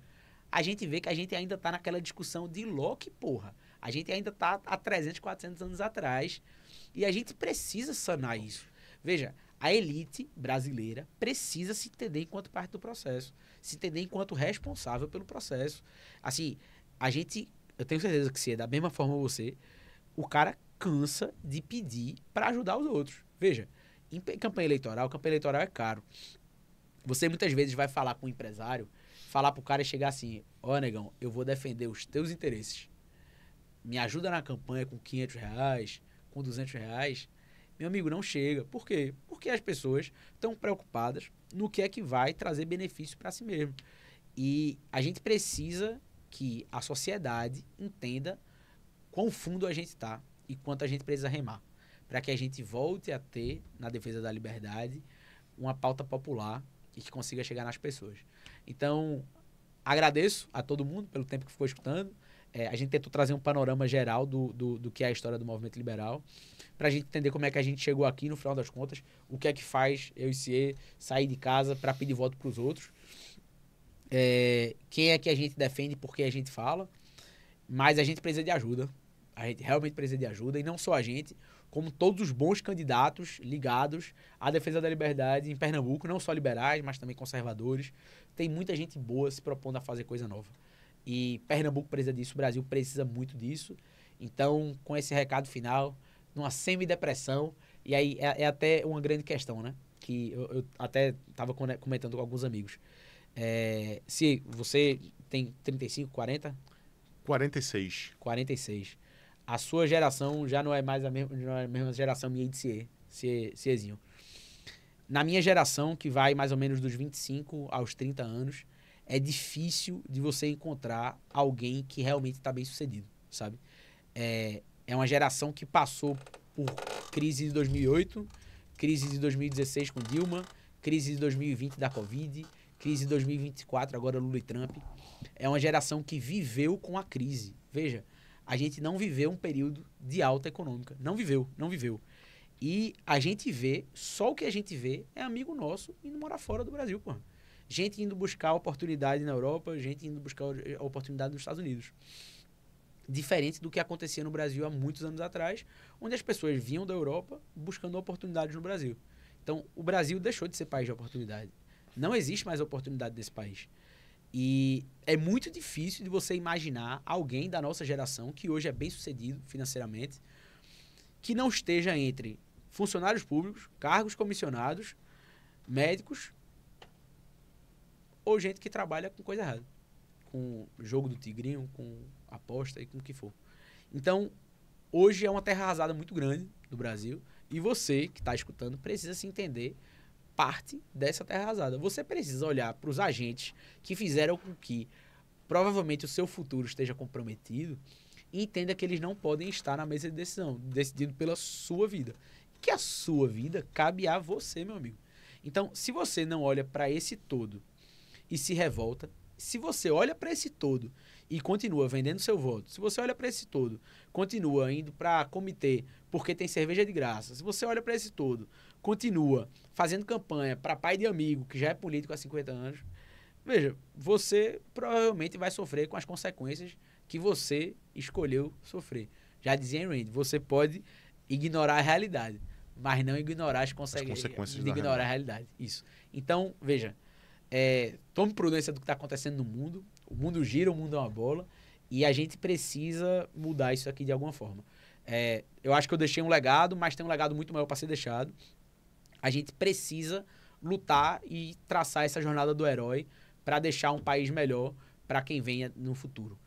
a gente vê que a gente ainda está naquela discussão de Locke, porra. A gente ainda está há 300, 400 anos atrás. E a gente precisa sanar isso. Veja, a elite brasileira precisa se entender enquanto parte do processo. Se entender enquanto responsável pelo processo. Assim, eu tenho certeza que se é da mesma forma você, o cara cansa de pedir para ajudar os outros. Veja, em campanha eleitoral é caro. Você muitas vezes vai falar com um empresário, falar pro cara e chegar assim, negão, eu vou defender os teus interesses. Me ajuda na campanha com R$500, com R$200. Meu amigo, não chega. Por quê? Porque as pessoas estão preocupadas no que é que vai trazer benefício para si mesmo. E a gente precisa que a sociedade entenda quão fundo a gente está e quanto a gente precisa remar, para que a gente volte a ter, na defesa da liberdade, uma pauta popular e que consiga chegar nas pessoas. Então, agradeço a todo mundo pelo tempo que ficou escutando. A gente tentou trazer um panorama geral do que é a história do movimento liberal, para a gente entender como é que a gente chegou aqui, no final das contas, o que é que faz eu e Cie sair de casa para pedir voto para os outros, quem é que a gente defende, por que a gente fala, mas a gente precisa de ajuda. A gente realmente precisa de ajuda, e não só a gente, como todos os bons candidatos ligados à defesa da liberdade em Pernambuco, não só liberais, mas também conservadores. Tem muita gente boa se propondo a fazer coisa nova. E Pernambuco precisa disso, o Brasil precisa muito disso. Então, com esse recado final, numa semi-depressão, e aí é até uma grande questão, né? Que eu até estava comentando com alguns amigos. Se você tem 35, 40? 46. 46. A sua geração já não é mais a mesma geração minha e de Ciezinho. Na minha geração, que vai mais ou menos dos 25 aos 30 anos, é difícil de você encontrar alguém que realmente está bem sucedido, sabe? É uma geração que passou por crise de 2008, crise de 2016 com Dilma, crise de 2020 da Covid, crise de 2024, agora Lula e Trump. É uma geração que viveu com a crise. Veja, a gente não viveu um período de alta econômica. Não viveu. E a gente vê, só o que a gente vê é amigo nosso indo morar fora do Brasil, porra. Gente indo buscar oportunidade na Europa, gente indo buscar oportunidade nos Estados Unidos. Diferente do que acontecia no Brasil há muitos anos atrás, onde as pessoas vinham da Europa buscando oportunidades no Brasil. Então, o Brasil deixou de ser país de oportunidade. Não existe mais oportunidade desse país. E é muito difícil de você imaginar alguém da nossa geração, que hoje é bem sucedido financeiramente, que não esteja entre funcionários públicos, cargos comissionados, médicos, ou gente que trabalha com coisa errada. Com jogo do tigrinho, com aposta e com o que for. Então, hoje é uma terra arrasada muito grande do Brasil, E você, que está escutando, precisa se entender parte dessa terra arrasada. Você precisa olhar para os agentes que fizeram com que provavelmente o seu futuro esteja comprometido e entenda que eles não podem estar na mesa de decisão, decidindo pela sua vida. Que a sua vida cabe a você, meu amigo. Então, se você não olha para esse todo e se revolta, se você olha para esse todo e continua vendendo seu voto, se você olha para esse todo, continua indo para comitê porque tem cerveja de graça, se você olha para esse todo, continua fazendo campanha para pai de amigo que já é político há 50 anos, veja, você provavelmente vai sofrer com as consequências que você escolheu sofrer. Já dizia Ayn Rand, você pode ignorar a realidade, mas não ignorar as consequências de ignorar a realidade. Isso. Então, veja, tome prudência do que está acontecendo no mundo. O mundo gira, o mundo é uma bola. E a gente precisa mudar isso aqui de alguma forma. Eu acho que eu deixei um legado, mas tem um legado muito maior para ser deixado. A gente precisa lutar e traçar essa jornada do herói para deixar um país melhor para quem venha no futuro.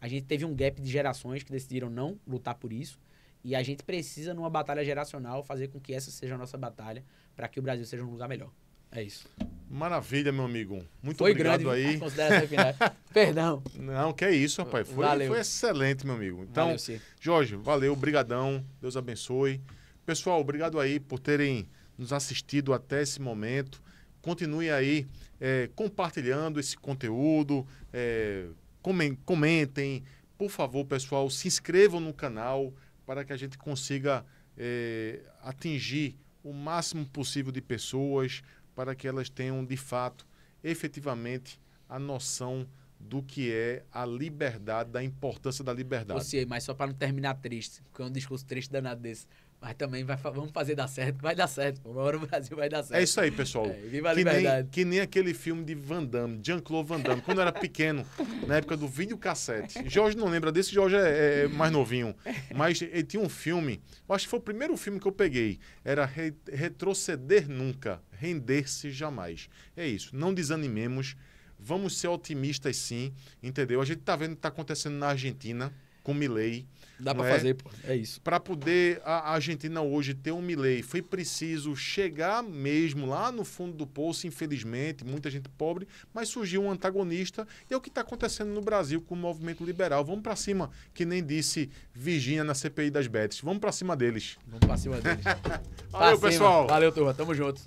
A gente teve um gap de gerações que decidiram não lutar por isso. E a gente precisa, numa batalha geracional, fazer com que essa seja a nossa batalha para que o Brasil seja um lugar melhor. É isso. Maravilha, meu amigo. Muito foi obrigado grande, aí. Consideração final. Perdão. Não, que é isso, rapaz. Foi excelente, meu amigo. Então, valeu, sim. Jorge, valeu, brigadão. Deus abençoe. Pessoal, obrigado aí por terem nos assistido até esse momento. Continue aí compartilhando esse conteúdo. Comentem. Por favor, pessoal, se inscrevam no canal para que a gente consiga atingir o máximo possível de pessoas, para que elas tenham, de fato, efetivamente, a noção do que é a liberdade, da importância da liberdade. Você, mas só para não terminar triste, porque é um discurso triste danado desse. Mas também vamos fazer dar certo, vai dar certo. Uma hora o Brasil vai dar certo. É isso aí, pessoal. Viva a liberdade. Que nem aquele filme de Van Damme, Jean-Claude Van Damme, quando eu era pequeno, na época do videocassete. Jorge não lembra desse, Jorge é mais novinho. Mas ele tinha um filme, eu acho que foi o primeiro filme que eu peguei. Era Retroceder Nunca, Render-se Jamais. É isso, não desanimemos, vamos ser otimistas sim, entendeu? A gente tá vendo o que tá acontecendo na Argentina, com Milei. Dá para fazer, pô. É isso. Para poder a Argentina hoje ter um Milei, foi preciso chegar mesmo lá no fundo do poço, infelizmente, muita gente pobre, mas surgiu um antagonista e é o que está acontecendo no Brasil com o movimento liberal. Vamos para cima, que nem disse Virgínia na CPI das Betes. Vamos para cima deles. Vamos para cima deles. Valeu, pessoal. Valeu, turma. Tamo junto.